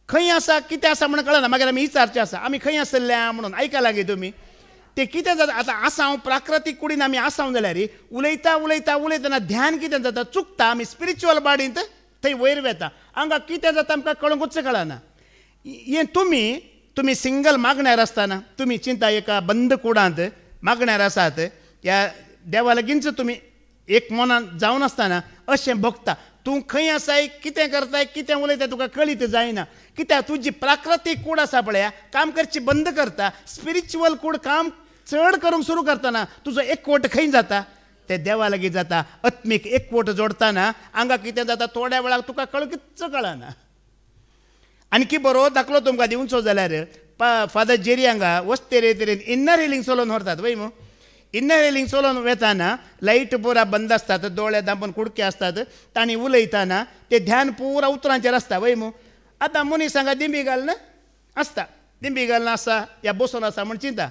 खंय आसा कितें आसा म्हणून कळना. मागीर आमी विचारचें आसा आमी खंय आसल्या म्हणून. आयका लागी तुमी ते कितें जाता? आतां आसांव प्राकृतीक कुडीन आमी आसांव जाल्यार उलयतना ध्यान कितें जाता? चुकता. आमी स्पिरिच्युअल बॉडींत थंय वयर वेता. हांगा कितें जाता आमकां कळोंकूच कळना. हें तुमी सिंगल मागण्यार आसतना तुमी चिंता एका बंद कुडांत मागण्यार आसात. ह्या देवा लागींच तुमी एक मनान जावन आसतना अशें भोगता. तूं खंय आसाय, कितें करताय, कितें उलयता तुका कळीत जायना. कित्याक तुजी प्राकृतीक कूड आसा पळया, काम करची बंद करता. स्पिरिच्युअल कूड काम चड करूंक सुरू करतना तुजो एकवट खंय जाता? ते देवा लागीं जाता. आत्मीक एकवट जोडतना हांगा कितें जाता? थोड्या वेळाक तुका कळकीच कळना. आणकी बरो दाखलो तुमकां दिवचो जाल्यार फादर जेरी हांगा वस्ते तरेन इन्नर हिलींग चलोवन व्हरतात वय मू. इन्नर हिलींग चलोवन वेताना लायट पुरा बंद आसतात, दोळे धांपून कुडके आसतात. तांणी उलयताना ते ध्यान पुरा उतरांचेर आसता वय मू. आतां मनीस हांगा दिंबी घालना आसता. दिंबी घालना आसा या बसून आसा म्हण चिंता.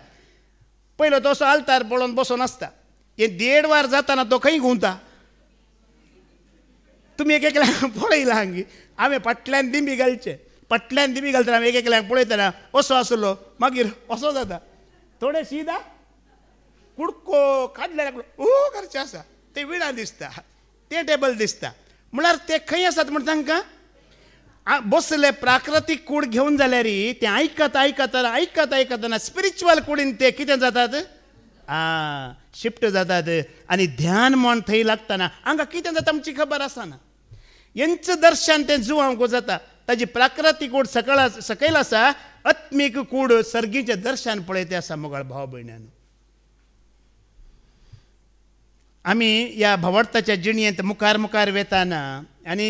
पयलो तो असो आल्तार पळोवन बसून आसता. हे 1.5 वर जाताना तो खंय घुंवता? तुमी एक एकल्यांक पळयला हांगी हांवें फाटल्यान दिमी घालचे फाटल्यान दिमी घालतना हांवें एक एकल्यांक पळयतना असो आसलो मागीर असो जाता थोडे सीदा कुडको काडल्यार करचें आसा ते विडा दिसता ते टेबल दिसता म्हळ्यार ते खंय आसात म्हण तांकां बसले प्राकृतीक कूड घेवन जाल्यार ते आयकतना स्पिरिच्युअल कुडीन ते कितें जातात शिफ्ट जातात आनी ध्यान म्हण थंय लागतना हांकां कितें जाता आमची खबर आसना हेंचं दर्शन तें जुवांक जाता ताजी प्राकृतीक कूड सकयल आसा आत्मीक कूड सर्गीचें दर्शन पळय तें आसा मोगाळ भाव भयण्यान आमी ह्या भवडताच्या जिणयेंत मुखार वेताना आनी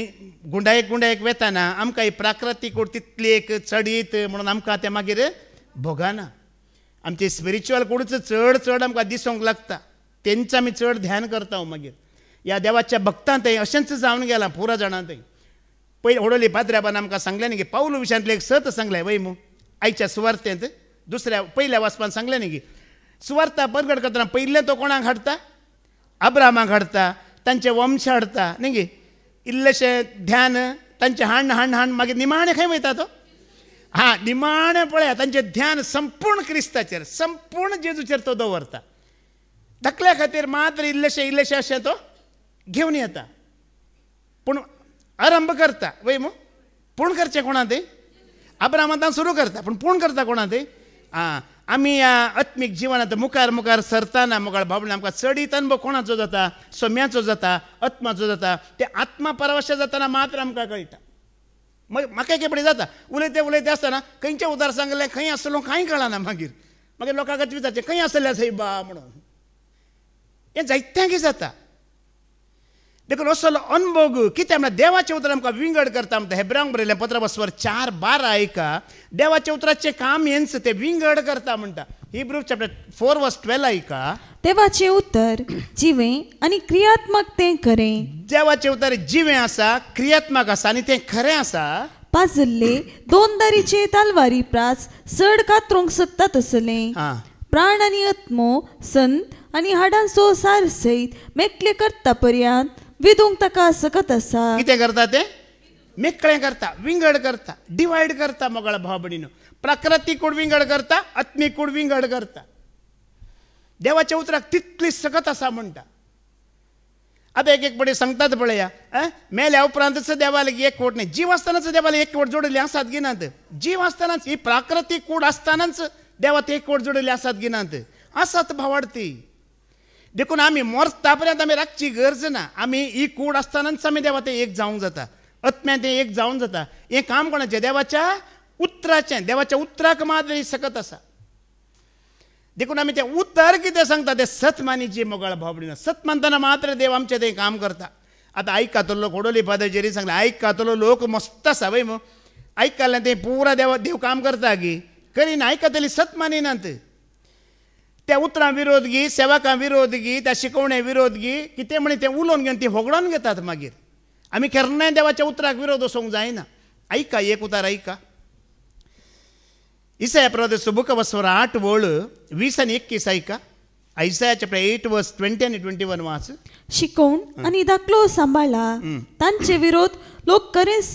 गुंडायक वेताना आमकां ही प्राकृतीक कूड तितली एक चडीत म्हणून आमकां तें मागीर भोगना आमची स्पिरिच्युअल कूडच चड आमकां दिसूंक लागता तेंच आमी चड ध्यान करता मागीर ह्या देवाच्या भक्तांत अशेंच जावन गेलां पुरा जाणांत पयलीं ओडोली पाद्र्याबान आमकां सांगलें न्ही की पावल विशयांतलें एक सत सांगलें वय मू आयच्या सुवार्तेंत पयल्या वाचपान सांगलें न्ही की सुवार्ता परगट करतना पयलें तो कोणाक हाडटा अब्रामाक हाडटा तांचे वंश हाडटा न्ही गे इल्लेशें ध्यान तांचें हाण मागीर निमाणें खंय वयता तो निमाणें पळया तांचें ध्यान संपूर्ण क्रिस्ताचेर संपूर्ण जेजूचेर तो दवरता धाकल्या खातीर मात्र इल्लेशें अशें तो घेवन येता पूण आरंभ करता वय मू पूर्ण करचें कोणा तें अब्रामांतान सुरू करता पूण पूर्ण करता कोणा तें आमी ह्या आत्मीक जिवनांत मुखार सरतना मोगाळ भावणे आमकां चडीत अनुभव कोणाचो जाता सोम्याचो जाता आत्माचो जाता ते आत्मा परवश जातना मात्र आमकां कळटा म्हाका एकेपडी जाता उलयते आसतना खंयचें उदार सांगलें खंय आसलो कांय कळना मागीर लोकांक विचारचें खंय आसलें थंय बा म्हणून हें जायत्यांक जाता देखून असलो अनुभव कितें म्हळ्यार देवाचें उतर आमकां विंगड करता म्हणटा हेब्रांक बरयलें पत्र बसवर 4:12 आयका देवाच्या उतराचें काम हेंच तें विंगड करता म्हणटा हिब्रू चॅप्टर 4:12 आयका देवाचें उतर जिवें आनी क्रियात्मक तें खरें देवाचें उतर जिवें आसा क्रियात्मक आसा आनी तें खरें आसा पाजल्ले दोन दारीचे तलवारी प्रास चड कातरूंक सोदता तसलें प्राण आनी आत्मो संत आनी हाडांचो सार सयत मेकळे करता पर्यंत विदूंक ताका सकत आसा कितें करता तें मेकळें करता विंगड करता डिवायड करता मोगाळ भाव भयणीनो प्राकृतीक कूड विंगड करता आत्मीक कूड विंगड करता देवाच्या उतराक तितली सकत आसा म्हणटा आतां एक पडे सांगतात पळया मेल्या उपरांतच देवाक एक वोट न्ही जीव आसतनाच देवाक एक वोट जोडले आसात गिनात जीव आसतनाच ही प्राकृतीक कूड आसतनाच देवाक एक वोट जोडले आसात गिनात आसात भावार्थी देखून आमी मरता पर्यंत आमी राखची गरज ना आमी ही कूड आसतनाच आमी देवा तें एक जावंक जाता आत्म्यान तें एक जावंक जाता हें काम कोणाचें देवाच्या उतराक मात्र सकत आसा देखून आमी तें उतर कितें सांगता तें सत मानीची मोगाळ भावडीन सत मानतना मात्र देव आमचें तें काम करता आतां आयकातलो लोक ओडोली पाद्याचेरी सांगलें आयकातलो लोक मस्त आसा वय मू आयकल्लें तें पुरा देव काम करता गी करिना आयकतली सत मानिनात त्या उतरां विरोध गी सेवकां विरोध गी त्या शिकवण्या विरोध गी कितें म्हण तें उलोवन घेवन ती होगडोन घेतात मागीर आमी केन्नाय देवाच्या उतराक विरोध वचोंक जायना आयका एक उतार आयका इसाया प्रवादीचो बुक बसवर 8:20 आनी 21 आयका Isaiah chapter 8 verse 20 and 21 वाच शिकवण आनी दाखलो सांबाळा तांचे विरोध लोक करेस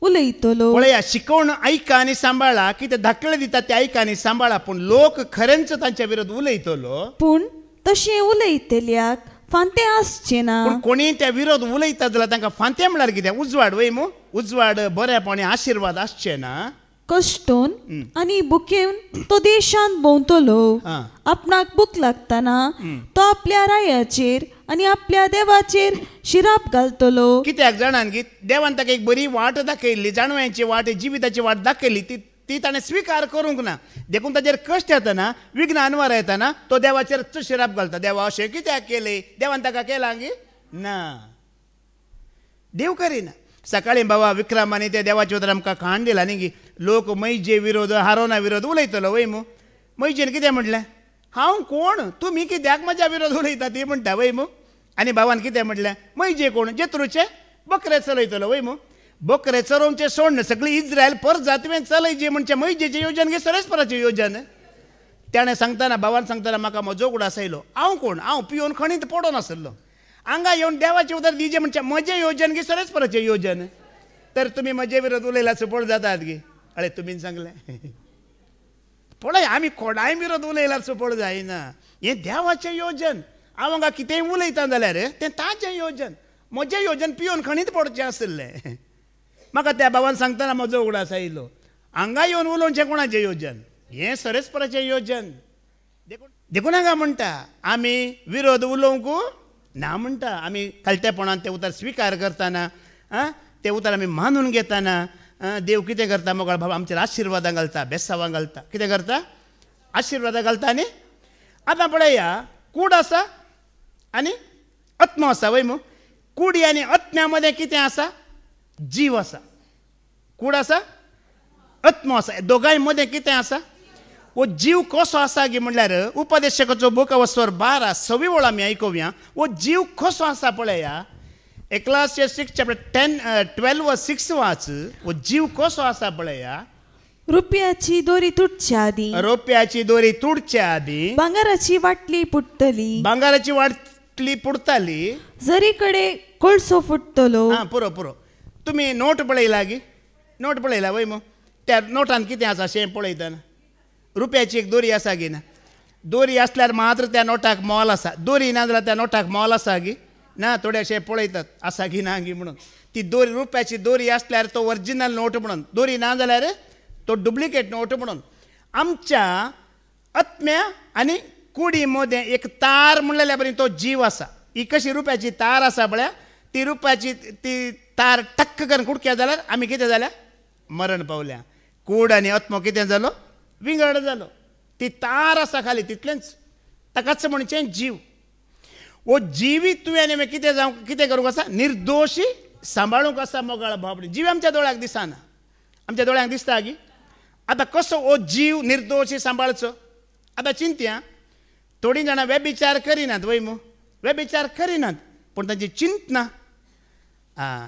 उलयतलो पळया शिकवण ऐका आनी सांबाळा कितें धाकले दिता ते ऐका आनी सांबाळा पूण लोक खरेंच तांच्या विरोध उलयतलो पूण तशें उलयतल्याक फांते आसचें ना पूण कोणी त्या विरोध उलयता जाल्यार तांकां फांते म्हळ्यार कितें उजवाड वय मू उजवाड बरेपणी आशिर्वाद आसचें ना कश्टोन आनी बुकेवन तो देशांत भोंवतलो आपणाक भूक लागतना तो आपल्या रायाचेर आनी आपल्या देवाचेर शिराप घालतलो कित्याक जाणान की देवान ताका एक बरी वाट दाखयल्ली जाणव्याची वाट जिविताची वाट दाखयल्ली ती ताणें स्विकार करूंक ना देखून ताचेर कश्ट येतना विघ्न अनवर येतना तो देवाचेर शिराप घालता देवा अशें कित्याक केलें देवान ताका केलां गी ना देव करिना सकाळीं बाबा विक्रमानी त्या देवाचे उतर आमकां खाण दिला न्ही की लोक मैजे विरोध हारोना विरोध उलयतलो वय मू मैजेन कितें म्हटलें हांव कोण तुमी कित्याक म्हज्या विरोध उलयता ती म्हणटा वय मू आनी भावान कितें म्हटलें मैजे कोण जेत्रूचे बकरे चलयतलो वय मू बकरे चरोवचे सोडन सगळी इज्रायल पर जातवें चलयची म्हणजे मैजेचें योजन गे सरस्पराचें योजन ताणें सांगतना भावान सांगतना म्हाका म्हजो उगडास आयलो हांव कोण हांव पियोन खणीत पडोन आसलो हांगा येवन देवाचे उतर दिजे म्हणजे म्हजें योजन की सरस्पराचें योजन तर तुमी म्हजे विरोध उलयला सुपळ जातात गे अळे तुमीन सांगलें पळय आमी कोणाय विरोध उलयल्यार सुपळ जायना हें देवाचें योजन हांव हांगा कितेंय उलयता जाल्यार तें ताजें योजन म्हजें योजन पिवन खणीत पडचें आसलें म्हाका त्या भावान सांगतना म्हजो उगडास आयलो हांगा येवन उलोवचें कोणाचें योजन हें सरस्पराचें योजन देखून हांगा म्हणटा आमी विरोध उलोवंक ना म्हणटा आमी कळटेपणान तें उतर स्विकार करतना तें उतर आमी मानून घेतना देव कितें करता मोगाळ भाव आमचेर आशिर्वादां घालता बेसांवां घालता कितें करता आशिर्वादां घालता आनी आतां पळया कूड आसा आनी आत्मो आसा वय मू कुडी आनी आत्म्या मदें कितें आसा जीव आसा कूड आसा आत्मो आसा दोगांय मदें कितें आसा वो जीव कसो आसा गे म्हणल्यार उपदेशकाचो बूक अवस्वर 12:6 वळ आमी आयकुया वो जीव कसो आसा पळया Ecclesiastes 6 chapter 12:6 वाच वो जीव कसो आसा पळया रुपयाची दोरी तुटच्या आदी रुपयाची दोरी तुटच्या आदी भांगाराची वाटली पुट्टली भांगाराची वाटली पुडताली जरीकडे कोळसो फुट्टलो पुरो पुरो तुमी नोट पळयला गे नोट पळयला वय मग त्या नोटान कितें आसा अशें पळयतना रुपयाची एक दोरी आसा गे ना दोरी आसल्यार मात्र त्या नोटाक मोल आसा दोरी ना जाल्यार त्या नोटाक मोल आसा गे ना थोडे अशें पळयतात आसा गी ना गी म्हणून ती दोरी रुपयाची दोरी आसल्यार तो ओरिजिनल नोट म्हणून दोरी ना जाल्यार तो डुप्लिकेट नोट म्हणून आमच्या आत्म्या आनी कुडी मदें एक तार म्हणलेल्या बरी तो जीव आसा ही कशी रुपयाची तार आसा पळय ती रुपयाची ती तार टक्क करून कुडक्या जाल्यार आमी कितें जाल्या मरण पावल्या कूड आनी आत्मो कितें जालो विंगड जालो ती तार आसा खाली तितलेंच ताकाच म्हणचें जीव वो जिवीत तुवें आनी कितें जावं कितें करूंक आसा निर्दोशी सांबाळूंक आसा मोगाळ भावडी जीव आमच्या दोळ्याक दिसना आमच्या दोळ्यांक दिसता गी आतां कसो हो जीव निर्दोशी सांबाळचो आतां चिंत्या थोडीं जाणां वेबिचार करिनात वय मू वेबिचार करिनात पूण तांची चिंतना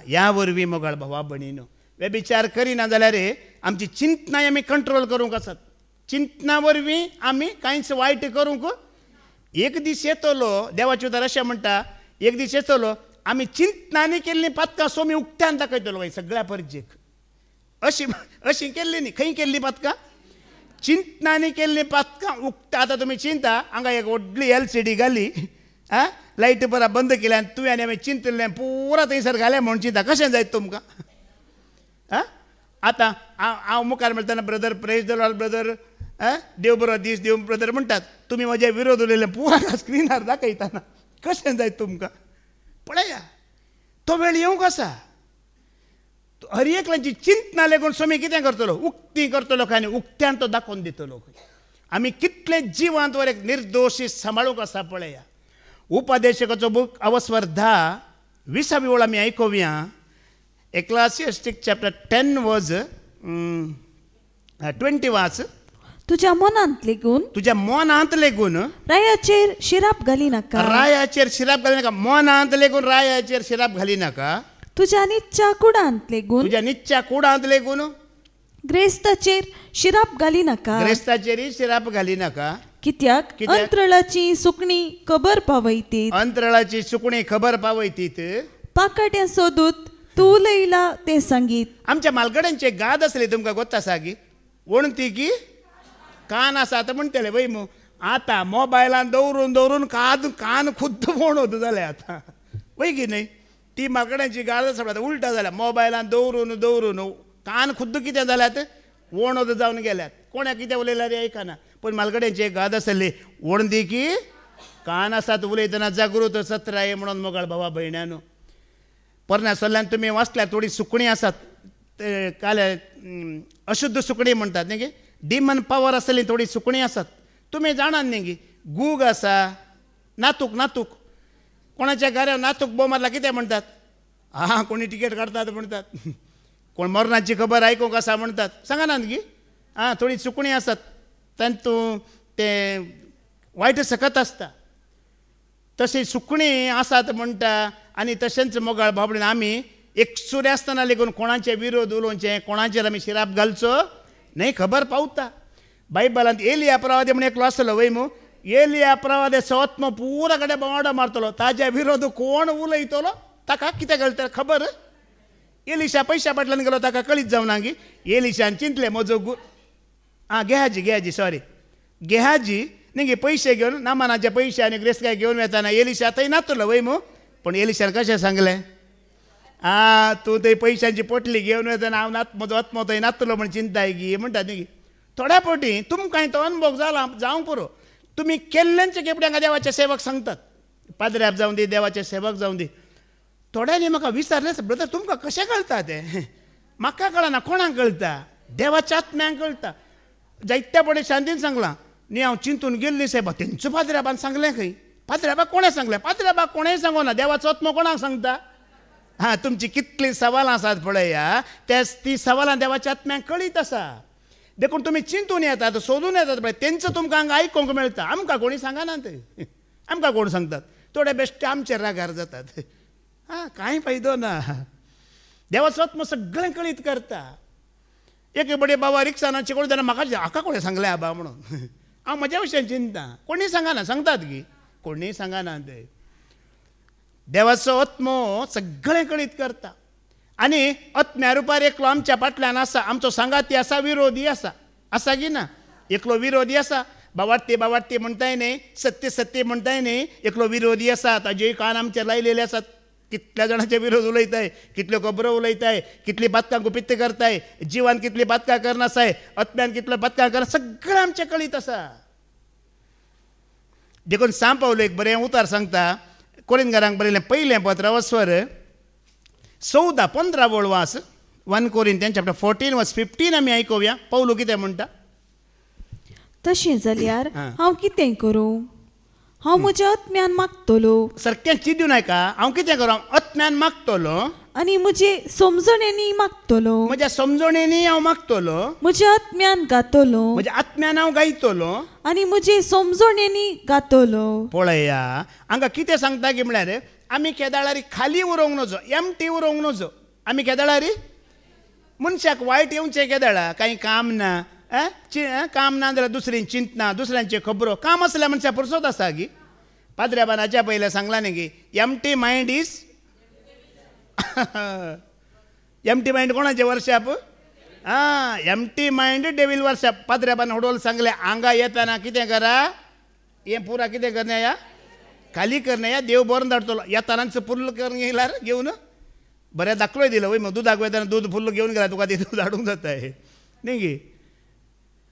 ह्या वरवीं मोगाळ भावा भयणीनो वेबिचार करिना जाल्यार आमची चिंतनाय आमी कंट्रोल करूंक आसात चिंतना वरवीं आमी कांयच वायट करूंक एक दीस येतलो देवाचे उतर अशें म्हणटा एक दीस येतलो आमी चिंतनांनी केल्लीं पातकां सोमी उक्त्यान दाखयतलो वय सगळ्या परजेक अशीं केल्लीं न्ही खंय केल्लीं पातकां चिंतनांनी केल्लीं पातकां उक्ता आतां तुमी चिंता हांगा एक व्हडली LCD घाली लायट बरा बंद केल्या आनी तुवें आनी आमी चिंतलें पुरा थंयसर घालें म्हूण चिंता कशें जायत तुमकां आतां हांव मुखार म्हणटना brother praise the lord brother देव बरो दीस देव ब्रदर म्हणटात तुमी म्हजे विरोध उलयलें पुरा स्क्रिनार दाखयतना कशें जायत तुमकां पळया तो वेळ येवंक आसा हर एकल्यांची चिंतना लेगून सोमी कितें करतलो उक्ती करतलो आनी उक्त्यान तो दाखोवन दितलो आमी कितले जिवांत वर एक निर्दोशी सांबाळूंक आसा पळया उपदेशकाचो बूक अवस्वर 10:20 वळ आमी आयकुया Ecclesiastes chapter 10 verse 20 वाच तुझ्या मनांत लेगून रायाचेर शिराप घाली नाका रायाचेर शिराप घाली नाका मनांत लेगून रायाचेर शिराप घाली नाका तुझ्या निच्च्या कुडांत लेगून ग्रेस्ताचेर शिराप घाली नाका ग्रेस्ताचेर शिराप घाली नाका कित्याक अंतरळाची सुकणी खबर पावयतीत पाकाट्या सोदूत तू उलयला ते संगीत आमच्या मालगड्यांचे गाद असले तुमकां गोत्ता आसा गी वणती की कान आसा आतां म्हणटले वय मू आतां मोबायलान दवरून कान खुद्द वणोत जाले आतां वय की न्हय ती मालगड्यांची गाद आसा उलटा जाल्या मोबायलान दवरून कान खुद्द कितें जाल्यात वणोत जावन गेल्यात कोणाक कितें उलयल्यार आयकना पण मालगड्यांचे गाद आसले वणदी की कान आसात उलयतना जागृत सत्राय म्हणून मोगाळ भावा भयण्यानो परनासल्ल्यान तुमी वाचल्यार थोडी सुकणीं आसात काले अशुद्ध सुकणीं म्हणटात न्ही गे डिमन पावर आसली थोडी सुकणीं आसात तुमी जाणात न्ही गे गूग आसा नातूक कोणाच्या घरार नातूक बो मारला कितें म्हणटात कोणी टिकेट काडटात म्हणटात कोण मरणाची खबर आयकूंक आसा म्हणटात सांगनात गी थोडी सुकणीं आसात तांतू ते वायट सकत आसता तशी सुकणीं आसात म्हणटा आनी तशेंच मोगाळ बाबडीन आमी एकसुरे आसतना लेगून कोणाचे विरोध उलोवचें कोणाचेर आमी शिराप घालचो न्हय खबर पावता बायबलांत एलिया प्रवादी म्हण एकलो आसलो वय मू एलिया प्रवादेचो आत्मो पुरा कडेन बोवाडो मारतलो ताज्या विरोध कोण उलयतलो ताका कितें कळटा खबर एलिशा पयशा फाटल्यान गेलो ताका कळीत जावना की एलिशान चिंतले म्हजो गेहाजी सॉरी गेहाजी न्ही पयशे घेवन नामानाचे पयशे आनी ग्रेस्काय घेवन वेताना एलिशा थंय नातलो वय मू पूण एलिशान कशें सांगलें तूं थंय पयशांची पोटली घेवन वेताना हांव म्हजो आत्मो थंय नातलो म्हण चिंताय गी म्हणटात न्ही थोड्या फावटी तुमकां तो अनुभव जाला जावं पुरो तुमी केल्ल्यांच्या केपड्यांक देवाचे सेवक सांगतात पाद्र्याक जावं दी देवाचे सेवक जावं दी थोड्यांनी म्हाका विचारलें ब्रदर तुमकां कशें कळटा तें म्हाका कळना कोणाक कळटा देवाच्या आत्म्यांक कळटा जायत्या फावटी शांतीन सांगलां न्ही हांव चिंतून गेल्ली सायबा तेंचो पाद्र्याबान सांगलें खंय पाद्र्याबाक कोणें सांगलें पाद्र्याबाक कोणेंय सांगो ना देवाचो आत्मो कोणाक सांगता तुमची कितलीं सवालां आसात पळया ती सवालां देवाच्या आत्म्यांक कळीत आसा देखून तुमी चिंतून येतात सोदून येतात पळय तेंचो तुमकां हांगा आयकूंक मेळटा आमकां कोणी सांगना ते आमकां कोण सांगतात थोडे बेश्टे आमचे रागार जातात कांय फायदो ना देवाचो आत्मो सगळें कळीत करता एक बडे बाबा रिक्षानाची कोण जाल्यार म्हाका हाका कोणें सांगलें आबा म्हणून हांव म्हज्या विशयान चिंता कोणी सांगना सांगतात की कोणी सांगना ते देवाचो आत्मो सगळें कळीत करता आनी आत्म्या रुपार एकलो आमच्या फाटल्यान आसा आमचो सांगाती आसा विरोधी आसा की ना एकलो विरोधी आसा बावाडटी म्हणटाय न्ही सत्य म्हणटाय न्ही एकलो विरोधी आसा ताजे कान आमचे लायलेले आसात कितल्या जाणांचे विरोध उलयताय कितल्यो खबरो उलयताय कितली बातकां गुपित्त करताय जिवान कितली बातकां करनासाय आत्म्यान कितल्यो बातकां करना सगळें आमचें कळीत आसा देखून सांग पावलो एक बरें उतार सांगता कोरिंथीयांक बरयलें पयलें पत्र वस्वर 14-15 वळवास 1 Corinthians chapter 14 verse 15 आमी आयकुया पौलो कितें म्हणटा तशें जाल्यार हांव कितें करूं हांव म्हज्या आत्म्यान मागतलो सारकें चिंतून आयका हांव कितें करूं आत्म्यान मागतलो आनी म्हजे समजणेनी मागतलो म्हज्या समजणेनी हांव मागतलो म्हज्या आत्म्यान गातलो म्हज्या आत्म्यान हांव गायतलो आनी म्हजे समजणेनी गातलो पळया हांगा कितें सांगता की म्हळ्यार आमी केदाळारी खाली उरोंक नजो एमटी उरोंक नजो आमी केदाळारी मनशाक वायट येवचें केदाळा कांय काम ना काम ना जाल्यार दुसरीं चिंतना दुसऱ्यांचे खबरो काम आसल्या मनशा पुरसोत आसा गी पाद्र्याबानाच्या पयलें सांगलां न्ही की empty mind is empty mind कोणाचें वर्शाप एमटी मायंड डेवील वर्शाप पाद्र्याबान हडोल सांगलें हांगा येताना कितें करा हें पुरा कितें करया खाली करया देव बरो धाडटलो येतानाच फुल्ल करून येयल्यार घेवन बरें दाखलोय दिलो वय दुदाक वयताना दूद फुल्ल घेवन गेला तुका ते दूद हाडूंक जाताय न्ही गी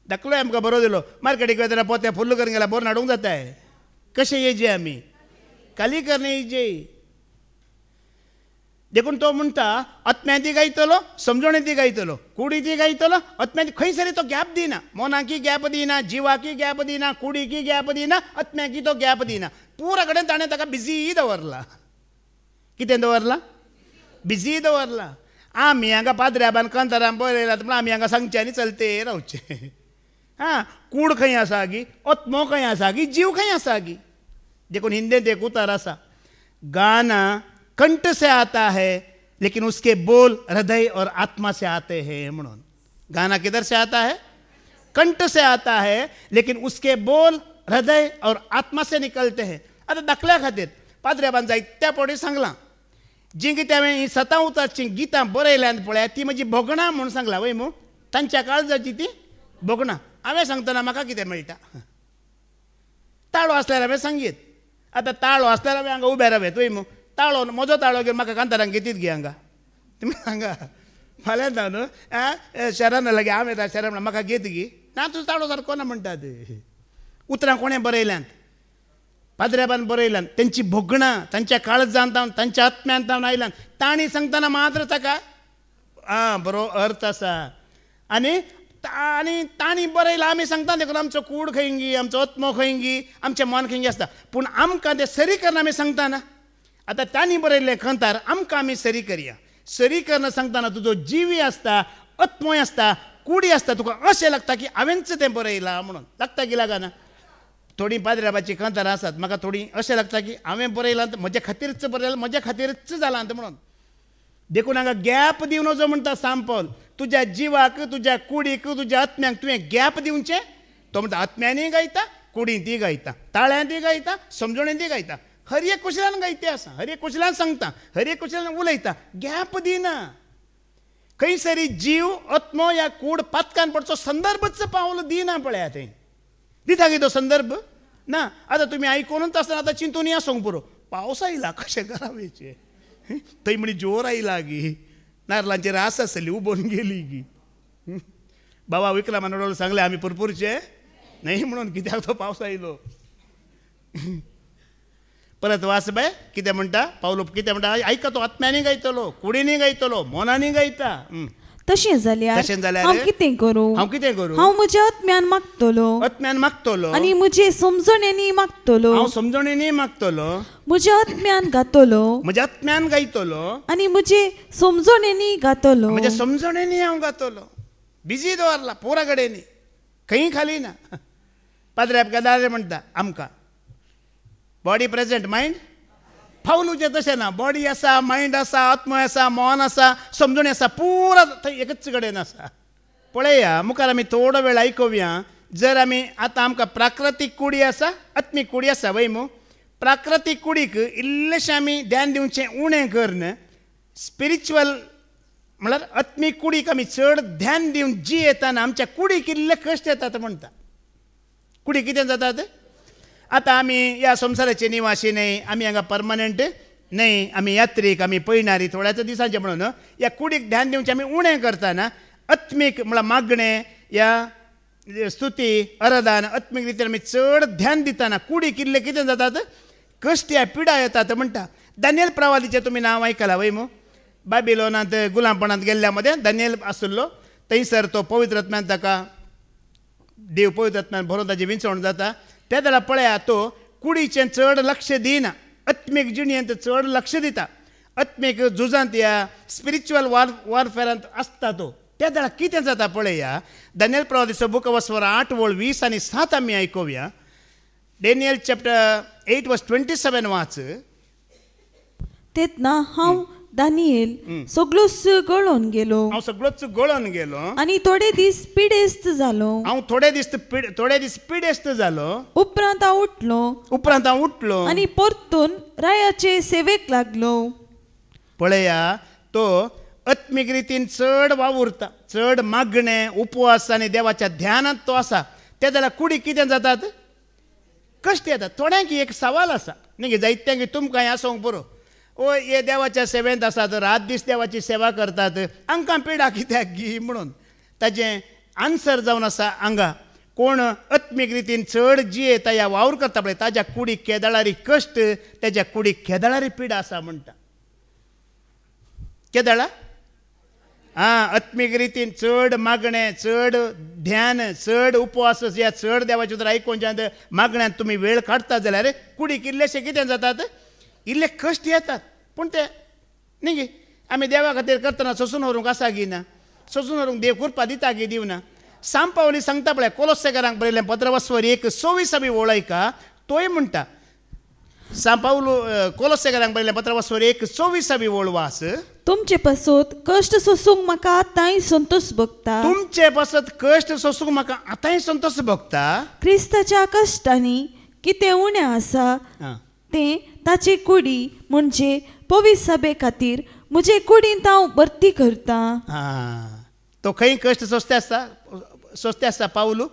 दाखलोय आमकां बरो दिलो मार्केटीक वयताना पोते फुल्ल करून गेला बरो हाडूंक जाताय कशें येयचे आमी खाली करणे येयचे देखून तो म्हणटा आत्म्यान ती गायतलो समजणे ती गायतलो कुडी ती गायतलो आत्म्यान खंयसरी तो गॅप दिना मोनाकी गॅप दिना जिवाकी गॅप दिना कुडीकी गॅप दिना आत्म्याकी तो गॅप दिना पुरा कडेन ताणें ताका बिजी दवरला कितें दवरला बिजी दवरला आमी हांगा पाद्र्याबान कांताराम बरयलात म्हण आमी हांगा सांगचे आनी चलते रावचे कूड खंय आसा गी आत्मो खंय आसा गी जीव खंय आसा गी देखून हिंदीत एक उतार आसा गाना कंठ से आता है लेकिन उसके बोल हृदय और आत्मा से आते हैं म्हणून गाना किधर से आता है कंठ से आता है लेकिन उसके बोल हृदय और आत्मा से निकलते हैं आता दाखल्या खातीर पाद्र्याबान जायत्या फावटी सांगलां जी कितें हांवें 7 उतारचीं गितां बरयल्यांत पळय ती म्हजी भोगणां म्हूण सांगलां वय मू तांच्या काळजाची ती भोगणां हांवें सांगतना म्हाका कितें मेळटा ताळो आसल्यार हांवें सांगीत आतां ताळो आसल्यार हांवें हांगा उबे रावत वय मू ताळो म्हजो ताळो घेवन म्हाका कांतारांक घेतीत गे हांगा तुमी सांगा फाल्यां जावन शहरान लागी हांव येता शहरान म्हणून म्हाका घेत गी ना तुजो ताळो सारको ना म्हणटात उतरां कोणें बरयल्यांत पाद्र्याबान बरयल्यान तेंची भोगणां तांच्या काळजांत जावन तांच्या आत्म्यांत जावन आयल्यान ताणी सांगतना मात्र ताका बरो अर्थ आसा आनी ताणी बरयलां आमी सांगता देखून आमचो कूड खंय गी आमचो आत्मो खंय गी आमचें मन खंय आसता पूण आमकां तें सरी करना आमी सांगता ना आतां ताणी बरयल्लें खंतार आमकां आमी सरी करया सरी करना सांगतना तुजो जिवी आसता आत्मोय आसता कुडी आसता तुका अशें लागता की हांवेंच तें बरयलां म्हणून लागता की लागना थोडी पाद्र्याबाची कांतारां आसात म्हाका थोडी अशें लागता की हांवें बरयलां म्हज्या खातीरच बरयलां म्हज्या खातीरच जालां म्हणून देखून हांगा गॅप दिवन जो म्हणटा सांपल तुज्या जिवाक तुज्या कुडीक तुज्या आत्म्याक तुवें गॅप दिवचें तो म्हणटा आत्म्यांनी गायता कुडीन ती गायता, ताळ्यान ती गायता, समजोणेन ती गायता, हर एक कुशलान गायते आसा, हर एक कुशलान सांगता, हर एक कुशलान उलयता, गॅप दिना. खंय सरी जीव आत्मो या कूड पातकान पडचो संदर्भच पावलो दिना पळया थंय. दिता की तो संदर्भ ना. आतां तुमी आयकोनूच आसतना आतां चिंतून या सोंग पुरो पावस आयला कशें करावेचे. थंय म्हणी जोर आयला गी, नारलांची रास आसली उबोन गेली गी. बाबा विक्रमान उडोवन सांगले आमी पुरपुरचे नाही म्हणून कित्याक तो पावस आयलो. परत वाच बाय कितें म्हणटा पावलो, कितें म्हणटा आयका तो आत्म्यांनी गायतलो, कुडींनी गायतलो, मोनांनी गायता. तशें जाल्यार हांव कितें करूं? हांव म्हज्या आत्म्यान मागतलो आनी म्हजे समजणेनी मागतलो. हांव समजणेनी मागतलो, म्हज्या आत्म्यान गातलो, म्हज्या आत्म्यान गायतलो आनी म्हजे समजणेनी गातलो. म्हज्या समजणेनी हांव गातलो. बिजी दवरला पोरा कडेनी, खंय खाली ना. पाद्र्याप गदारे म्हणटा आमकां बॉडी प्रेजेंट मायंड फावलूचे तशें ना. बॉडी आसा, मायंड आसा, आत्मा आसा, मन आसा, समजणी आसा, पुरा थंय एकच कडेन आसा. पळया मुखार आमी थोडो वेळ आयकुया. जर आमी आतां आमकां प्राकृतीक कुडी आसा, आत्मीक कुडी आसा वय मू. प्राकृतीक कुडीक इल्लेशें आमी ध्यान दिवचें उणें करन. स्पिरिच्युअल म्हळ्यार आत्मीक कुडीक आमी चड ध्यान दिवन जी येताना आमच्या कुडीक इल्ले कश्ट येतात म्हणटा. कुडी कितें जातात? आतां आमी ह्या संवसाराचे निवासी न्हय, आमी हांगा परमनंट न्हय, आमी यात्रीक, आमी पळयणारी थोड्याच दिसांचे म्हणून ह्या कुडीक ध्यान दिवचें आमी उणें करतना आत्मीक म्हळ्यार मागणें ह्या स्तुती अराधन आत्मीक रितीन आमी चड ध्यान दितना कुडीक इल्ले कितें जातात? कश्ट ह्या पिडा येतात म्हणटा. दानियल प्रवादीचें तुमी नांव आयकलां वय मू. बाबिलोनांत गुलामपणांत गेल्ल्या मध्ये दानियल आसलो. थंयसर तो पवित्र आत्म्यान ताका देव पवित्र आत्म्यान भरून ताची विंचवण जाता. त्या वेळा पळया तो कुडीचें चड लक्ष दिना, आत्मीक जिणेंत चड लक्ष दिता. आत्मीक झुजांत या स्पिरिच्युअल वॉरफेरांत आसता तो. त्या वेळा कितें जाता पळया. दानियल प्रवादीचो बूक ऑफ 8:20 आनी 7 आमी आयकुया. डेनियल चॅप्टर 8:27 वाच. तेतना हांव दानियल सगळोच गळोन गेलो. हांव सगळोच गळोन गेलो आनी थोडे दीस पिडेस्त जालो. हांव थोडे दीस पिडेस्त जालो. उपरांत हांव उठलो आनी परतून रायाचे सेवेक लागलो. पळया तो आत्मीक रितीन चड वावुरता, चड मागणें उपवास आनी देवाच्या ध्यानांत तो आसा. त्या जाल्यार कुडी कितें जातात? कश्ट येतात. थोड्यांक एक सवाल आसा न्ही, जायत्यांक तुमकां हें आसूंक पुरो. ओ हे देवाच्या सेवेंत आसात, रात दीस देवाची सेवा करतात, हांकां पिडा कित्याक गी म्हणून. ताचें आन्सर जावन आसा हांगा. कोण आत्मीक रितीन चड जियेता या वावर करता पळय ताच्या कुडीक केदळारी कश्ट, ताच्या कुडीक केदळारी पिडा आसा म्हणटा. केदळा आत्मीक रितीन चड मागणें, चड ध्यान, चड उपवास या चड देवाचे उतर आयकोनच्यान मागण्यांत तुमी वेळ काडटात जाल्यार कुडीक इल्लेशें कितें जातात? इल्ले कश्ट येतात. पूण ते न्ही गे आमी देवा खातीर करतना सोंसून व्हरूंक आसा गी ना? सोंसून व्हरूंक देव कृपा दिता गी दिवना? सांपावली सांगता पळय कोलोसेकारांक बरयलें पत्र 1:26 आमी वळयका. तोय म्हणटा सांपावलो कोलोसेकारांक बरयलें पत्र 1:26 आमी वळवास. तुमचे पासत कश्ट सोसूंक म्हाका आतांय संतोष भोगता. तुमचे पासत कश्ट सोसूंक म्हाका आतांय संतोष भोगता. क्रिस्ताच्या कश्टांनी कितें उणें आसा तें ताची कुडी म्हणजे पवित्र सभे खातीर म्हजे कुडींत हांव भरती करता. तो खंय कश्ट सोंसते आसा पावलू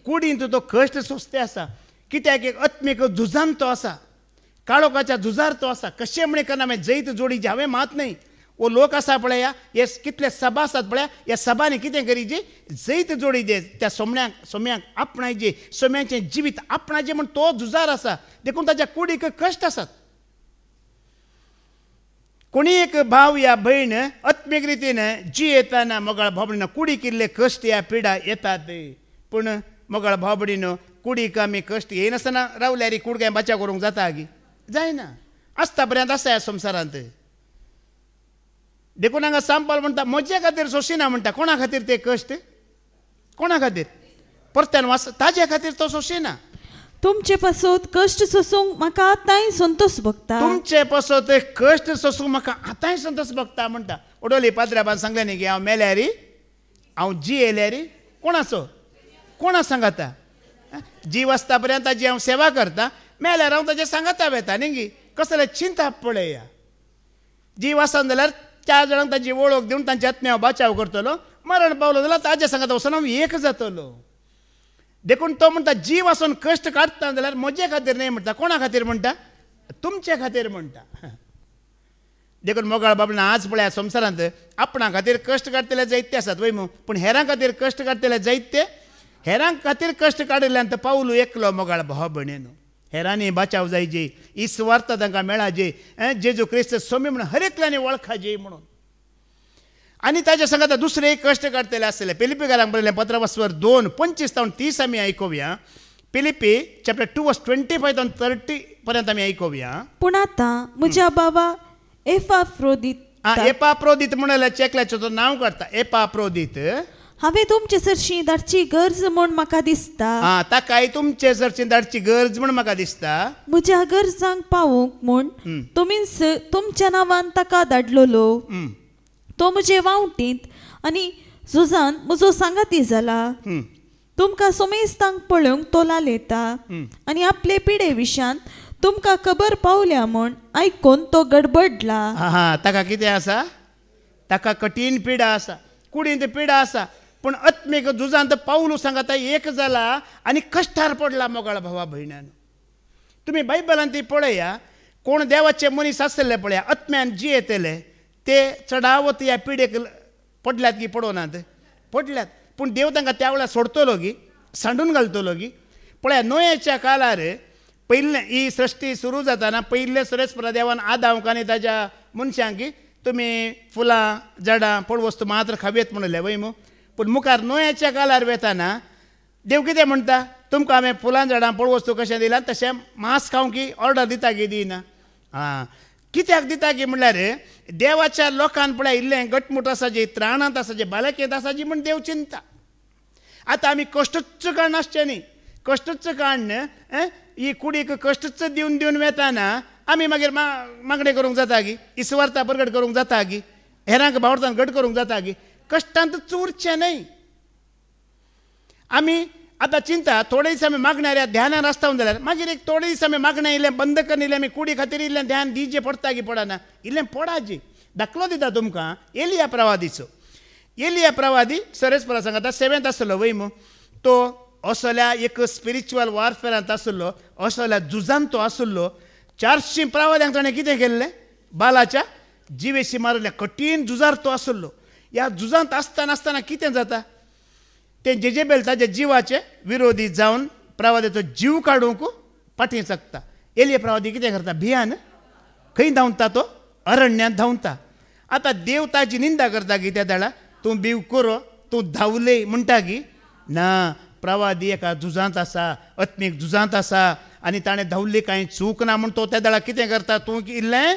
कुडींत तो कश्ट सोंसते आसा. कित्याक एक आत्मीक झुजांत तो आसा, काळोखाच्या झुजार तो आसा. कशें म्हणे करना हांवें जैत जोडीची हांवें मात न्हय. वो लोक आसा पळया, हे कितले सभा आसात पळया, ह्या सभांनी कितें करीचे? जैत जोडी दे त्या सोम्याक आपणायचे, सोम्याचें जिवीत आपणायचें म्हण तो झुजार आसा. देखून ताच्या कुडीक कश्ट आसात. कोणी एक भाव या भयण आत्मीक रितीन जी येताना मोगाळ भावडीन कुडीक इल्ले कश्ट या पिडा येतात. पूण मोगाळ भावडीन कुडीक आमी कश्ट येनासतना रावल्यार कूड काय बचाव करूंक जाता गी? जायना. आसता पर्यंत आसा ह्या संवसारांत. देखून हांगा सांपाल म्हणटा म्हजे खातीर सोंसिना म्हणटा. कोणा खातीर ते कश्ट? कोणा खातीर? परत्यान वास ताजे खातीर तो सोंसिना. तुमचे पासत कश्ट सोसूंक म्हाका आतांय संतोष भोगता. तुमचे पासत कश्ट सोसूंक म्हाका आतांय संतोष भोगता म्हणटा. ओडोली पाद्र्याबान सांगलें न्ही की हांव मेल्यार हांव जी येयल्यार कोणाचो? कोणा सांगाता? जीव आसता पर्यंत ताची हांव सेवा करता, मेल्यार हांव ताचे सांगाता वेता न्ही कसले चिंता पळया. जीव आसन जाल्यार 4 जाणांक ताची वळख दिवन तांचे आत्म्या हांव बाचाव करतलो, मरण पावलो जाल्यार ताजे सांगात वचून हांव एक जातलो. देखून तो म्हणटा जीव आसून कश्ट काडटा जाल्यार म्हजे खातीर न्ही म्हणटा, कोणा खातीर म्हणटा, तुमचे खातीर म्हणटा. देखून मोगाळ बाबल्यान आज पळया संवसारांत आपणा खातीर कश्ट काडटले जायते आसात वय मू, पूण हेरां खातीर कश्ट काडटले जायते, हेरां खातीर कश्ट काडिल्ल्यान तो पावलू एकलो मोगाळ भाव भयणेनो. हेरांनी बाचाव जायचे, इस्वार्थ तांकां मेळाजे, जेजू क्रिस्त सोमी म्हणून हर एकल्यानी वळखाजे म्हणून. आनी ताजे सांगात दुसरे कश्ट काडटले आसले. फिलिपिकारांक बरयलें पत्र वस्वर 2:25-30 आमी आयकुया. फिलिपी चॅप्टर 2:25-30 पर्यंत आमी आयकुया. पूण आतां म्हज्या बाबा एपाफ्रोदीत एपाफ्रोदीत म्हणल्यार चेकल्याचें तो नांव काडटा एपाफ्रोदीत. हांवें तुमचे सरशी धाडची गरज म्हूण म्हाका दिसता. ताकाय तुमचे सरची धाडची गरज म्हूण म्हाका दिसता. म्हज्या गरजांक पावूंक म्हूण तुमी तुमच्या नांवान ताका धाडलोलो. तो म्हजे वावटींत आनी झुजान म्हजो सांगाती जाला. तुमकां सोमेस्तांक पळोवंक तो लालयता आनी आपले पिडे विशांत तुमकां खबर पावल्या म्हूण आयकून तो गडबडला. ताका कितें आसा, ताका कठीण पिडा आसा, कुडींत पिडा आसा, पूण आत्मीक झुजांत पावलू सांगाता एक जाला आनी कश्टार पडला मोगाळ भावा भयणान. तुमी बायबलांत ती पळया, कोण देवाचे मनीस आसले पळया आत्म्यान जियेतले ते चडावत ह्या पिडेक पडल्यात की पडोनात, पडल्यात. पूण देव तांकां त्या वेळार सोडतलो की सांडून घालतलो की. पळया नोयेच्या काळार पयलें ही सृश्टी सुरू जाताना पयले सुरेस्परा देवान आदामाक आनी ताच्या मनशांक तुमी फुलां झाडां पळवस्तू मात्र खावेत म्हणले वय मू. पूण मुखार नोयेच्या काळार वेताना देव कितें म्हणटा, तुमकां हांवें फुलां झाडां पळवस्तू कशें दिलां तशें मांस खावंक की ऑर्डर दिता की दिना. कित्याक दिता की म्हणल्यार देवाच्या लोकांन पळय इल्लें गटमूट आसा जे त्राणांत आसा जे बालकेंत आसा जी म्हण देव चिंता. आतां आमी कश्टच काड नासचें न्ही, कश्टच काड ही कुडीक कश्टच दिवन दिवन वेताना आमी मागीर मागणें करूंक जाता की, इस्वार्था प्रगट करूंक जाता की, हेरांक भावर्थान घट करूंक जाता की, कश्टांत उरचें न्हय. आमी आतां चिंता थोडे दीस आमी मागणाऱ्या ध्यानान आसता जाल्यार मागीर एक थोडे दीस आमी मागणें इल्लें बंद करून इल्लें आमी कुडी खातीर इल्लें ध्यान दिवचें पडटा की पडना, इल्लें पडाजी. दाखलो दिता तुमकां एलिया प्रवादीचो. एलिया प्रवादी सरेस्परा सांगता 7th आसलो वय मू. तो असल्या एक स्पिरिच्युअल वॉरफेरांत आसलो, असल्या झुजांत तो आसलो. 400 प्रवाद्यांक ताणें कितें केल्लें, बालाच्या जिवेशी मारल्या. कठीण झुजार तो आसलो. ह्या झुजांत आसतना कितें जाता, ते जेजेबेल ताच्या जिवाचे विरोधी जावन प्रवादीचो जीव काडूंक फाटीं चकता. एलिया प्रवादी कितें करता, भियान खंय धांवता, तो अरण्यांत धांवता. आतां देव ताची निंदा करता की त्या दाळा तूं भिव करो, तूं धांवले म्हणटा की ना, प्रवादी एका झुजांत आसा, आत्मीक झुजांत आसा आनी ताणें धांवली कांय चूक ना म्हूण तो त्या दाळा कितें करता, तूं इल्लें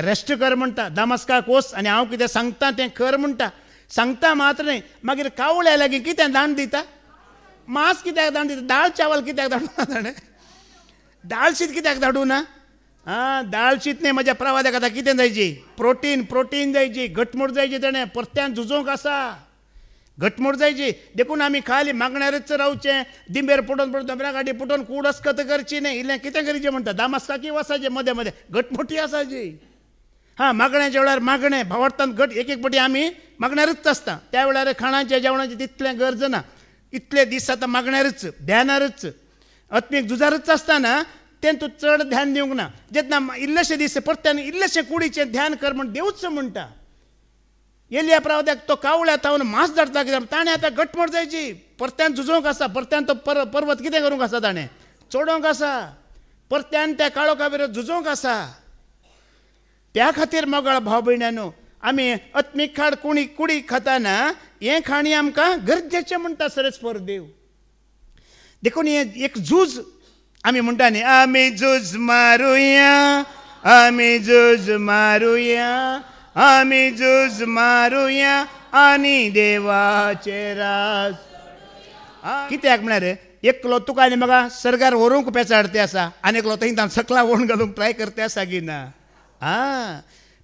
रेस्ट कर म्हणटा, दामस्काक वच आनी हांव कितें सांगता तें कर म्हणटा. सांगता मात्र न्ही, मागीर कावळ्या लागीं कितें दान दिता, मांस कित्याक दान दिता, दाळ चावल कित्याक धाडूं ना ताणें, दाळ शीत कित्याक धाडूं ना. दाळ शीत न्ही, म्हज्या प्रवाद्याक आतां कितें जायची, प्रोटीन जायची, घटमूट जायची. ताणें परत्यान झुजोवंक आसा, घटमूट जायची. देखून आमी खाली मागण्यारच रावचें, दिंबेर पुटोवन दोबऱ्या गाडी पुटोवन कूड अस्कत करची न्ही. इल्लें कितें करीचें म्हणटा, दामस्काकी वसाचें मदें मदें, घटमुटी आसाची. मागण्याच्या वेळार मागणें भावार्थांत घट एक पाटी आमी मागण्यारच आसता. त्या वेळार खाणाचें जेवणाचें तितलें गरज ना, इतले दीस आतां मागण्यारच, ध्यानारच, आत्मीक झुजारच आसतना तें तूं चड ध्यान दिवंक ना. जेन्ना इल्लेशे दीस परत्यान इल्लेशें कुडीचें ध्यान कर म्हण देवच म्हणटा. एलिया प्रवाद्याक तो कावळ्या थावन मांस धाडटा कित्याक ताणें आतां घटमूट जायची, परत्यान झुजोवंक आसा. परत्यान तो पर्वत कितें करूंक आसा, ताणें चोडोवंक आसा, परत्यान त्या काळोखा विरोध झुजोवंक आसा. त्या खातीर मोगाळ भाव भयणानो, आमी आत्मीक खाड कुडी खाताना हें खाणी आमकां गरजेचें म्हणटा सरेस्पर देव. देखून हें एक झूज आमी म्हणटा न्ही, आमी झूज मारुया, आमी झूज मारुया, आमी झूज मारुया आनी देवाचे राज. कित्याक म्हळ्यार एकलो तुका आनी म्हाका सर्गार व्हरूंक पेचाडते आसा, आनी एकलो थंय सकला व्हरून घालूंक ट्राय करते आसा की ना.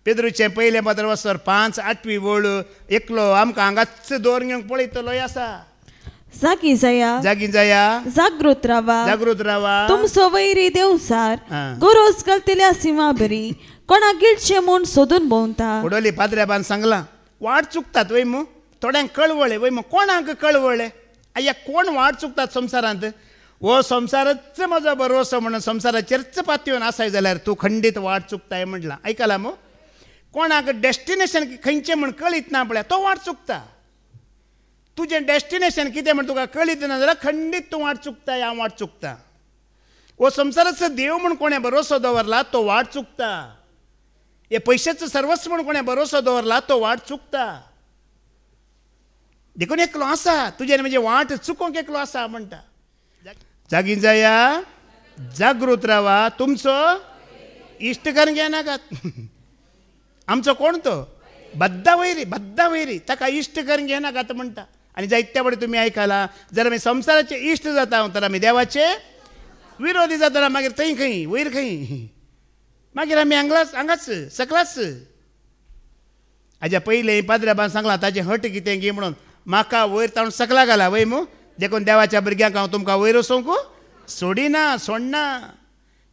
पेद्रूचें पयलें पत्र वचर 5-8वी वळ एकलो आमकां हांगाच दवर घेवंक पळयतलोय आसा. जागी जाया जागृत रावा तुमचो वैरी देवसार गरज घालतल्या सिमा बरी कोणा गिळचे म्हूण सोदून भोंवता. उडोली पाद्र्याबान सांगला वाट चुकतात वय मू थोड्यांक कळवळे वय मग कोणाक कळवळे अय्या कोण वाट चुकतात संवसारांत हो संवसारच म्हजो भरोसो म्हणून संवसाराचेरच पातयेवन आसाय जाल्यार तूं खंडीत वाट चुकताय म्हटलां. आयकलां मू कोणाक डेस्टिनेशन खंयचें म्हण कळीत ना पळय तो वाट चुकता. तुजें डेस्टिनेशन कितें म्हण तुका कळीत ना जाल्यार खंडीत तूं वाट चुकता. हांव वाट चुकता. हो संवसाराचो देव म्हूण कोणें भरोसो दवरला तो वाट चुकता. हे पयशाचो सर्वस्व म्हूण कोणें भरोसो दवरला तो वाट चुकता. देखून एकलो आसा तुजें म्हणजे वाट चुकोवंक एकलो आसा म्हणटा. जागी जाया जागृत रावा तुमचो इश्ट करून घेनाकात. आमचो कोण तो बद्दा वैरी ताका इश्ट करून घेनाकात म्हणटा. आनी जायत्या फावटी तुमी आयकलां जर आमी संवसाराचे इश्ट जाता तर आमी देवाचे विरोधी जातना मागीर थंय खंय वयर खंय मागीर आमी हांगाच सकलाच. हाज्या पयलीं पाद्र्याबान सांगलां ताचें हट कितें गी म्हणून म्हाका वयर तावन सकला घाला वय मू देखून देवाच्या भुरग्यांक हांव तुमकां वयर वचोंक सोडना.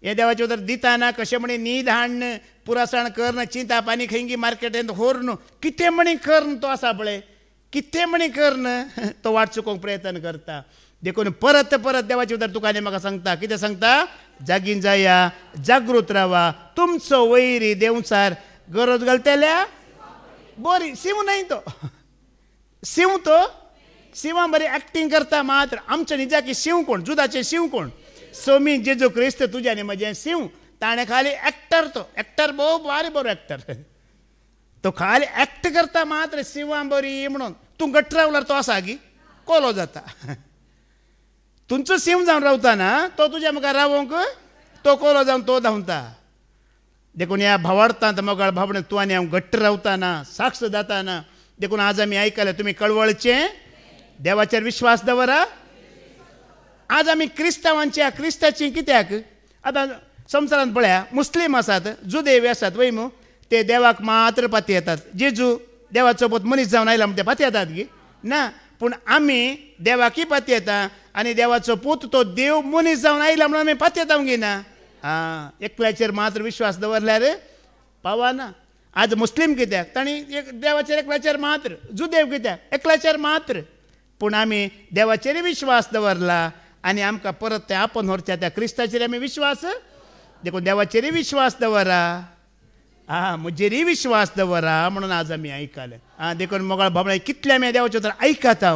हे देवाचे उतर दिताना कशें म्हणी न्हीद हाडन पुरासण करन चिंता पानी खंयगी मार्केटांत व्हरन कितें म्हणी करन तो आसा पळय कितें म्हणी करन तो वाट चुकोवंक प्रयत्न करता. देखून परत देवाचे उतर तुका आनी म्हाका सांगता कितें सांगता जागीन जाया जागृत रावा तुमचो वैरी देवसार गरज घालतल्या बरी शिव नाही तो शिव तो शिवा बरी एक्टिंग करता मात्र आमच्या निजाकी शिव कोण जुदाचे शिव कोण सोमी जेजू क्रिस्त तुझ्या आनी म्हजें शिव ताणें खाली एक्टर भोव बारी बरो एक्टर तो खाली एक्ट करता मात्र शिवा बरी म्हणून तूं गट्ट रावल्यार तो आसा गी कोलो जाता. तुमचो शिव जावन रावतना तो तुज्या मुखार रावोंक तो कोलो जावन तो धांवता. देखून ह्या भावार्थांत मोगाळ भावनेक तूं आनी हांव घट्ट रावतना साक्ष जाताना देखून आज आमी आयकलें तुमी कळवळचें देवाचेर विश्वास दवरा. आज आमी क्रिस्तांवांच्या क्रिस्ताची कित्याक आतां संवसारांत पळया मुस्लीम आसात जुदेवी आसात वय मू ते देवाक मात्र पाती येतात. जेजू देवाचो पोत मनीस जावन आयला म्हण ते पाती येतात गी ना पूण आमी देवाकी पाती येता आनी देवाचो पूत तो देव मनीस जावन आयला म्हणून आमी पाती येता गी ना. एकल्याचेर मात्र विश्वास दवरल्यार पावना. आज मुस्लीम कित्याक तांणी देवाचेर एकल्याचेर मात्र जुदेव कित्याक एकल्याचेर मात्र पूण आमी देवाचेर विश्वास दवरला आनी आमकां परत ते आपण व्हरच्या त्या क्रिस्ताचेर आमी विश्वास देखून देवाचेर विश्वास दवरा. म्हजेरय विश्वास दवरा म्हणून आज आमी आयकलें. देखून मोगाळ भाबळे कितले आमी देवाचे तर आयकता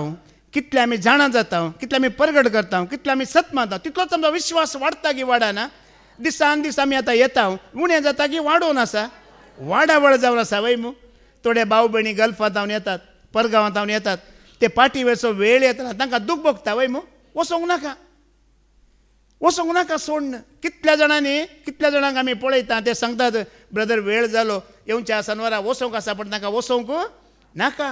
कितले आमी जाणा जाता कितले आमी परगट करता कितले आमी सत मानता तितलोच आमचो विश्वास वाडटा की वाडना. दिसान दीस आमी आतां येता उणें जाता की वाडोवन आसा वाडावळ जावन आसा वय मू. थोडे भाव भयणी गल्फांत हांवन येतात परगांवांत हांवन येतात ते पाटी वेळचो वेळ येतना तांकां दूख भोगता वय मू वचोंक नाका सोडन. कितल्या जाणांक आमी पळयता ते सांगतात ब्रदर वेळ जालो येवच्या सनवारा वचोंक आसा पण तांकां वचोंक नाका.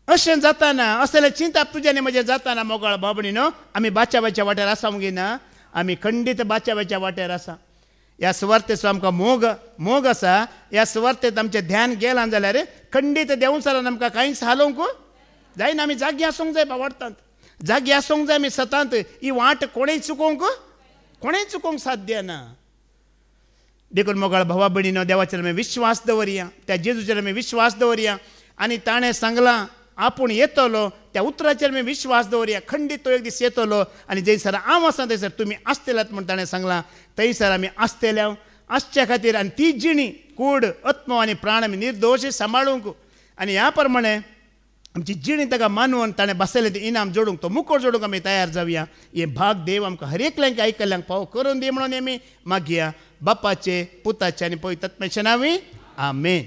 अशें जाताना असले चिंता तुज्या आनी म्हजें जाताना मोगाळ बाबणी न्हू आमी बाच्या वाट्यार आसांक ना आमी खंडीत बाच्या वाट्यार आसा. ह्या सुवार्थेचो आमकां मोग आसा. ह्या सुवार्थेंत आमचें ध्यान गेलां जाल्यार खंडीत देंवसारान आमकां कांयच हालोवंक जायना. आमी जागी आसूंक जाय भावार्थांत जागी आसूंक जाय आमी सतांत. ही वाट कोणेंय चुकोवंक साध्य ना. देखून मोगाळ भावा भयणीनो देवाचेर आमी विश्वास दवरया त्या जेजूचेर आमी विश्वास दवरया आनी ताणें सांगलां आपूण येतलो त्या उतराचेर आमी विश्वास दवरया. खंडीत तो एक दीस येतलो आनी जंयसर हांव आसा थंयसर तुमी आसतल्यात म्हूण ताणें सांगलां. थंयसर आमी आसतल्या आसच्या खातीर आनी ती जिणी कूड आत्मो आनी प्राण आमी निर्दोश सांबाळूंक आनी ह्या प्रमाणे आमची जिणी ताका मानून ताणें बसयलें तें इनाम जोडूंक तो मुकोट जोडूंक आमी तयार जावया. हे भाग देव आमकां हर एकल्यांक आयकल्यांक फावो करून दी म्हणून आमी मागया बापाचे पुताचे आनी पवित्र आत्म्याचे नांवी आमेन.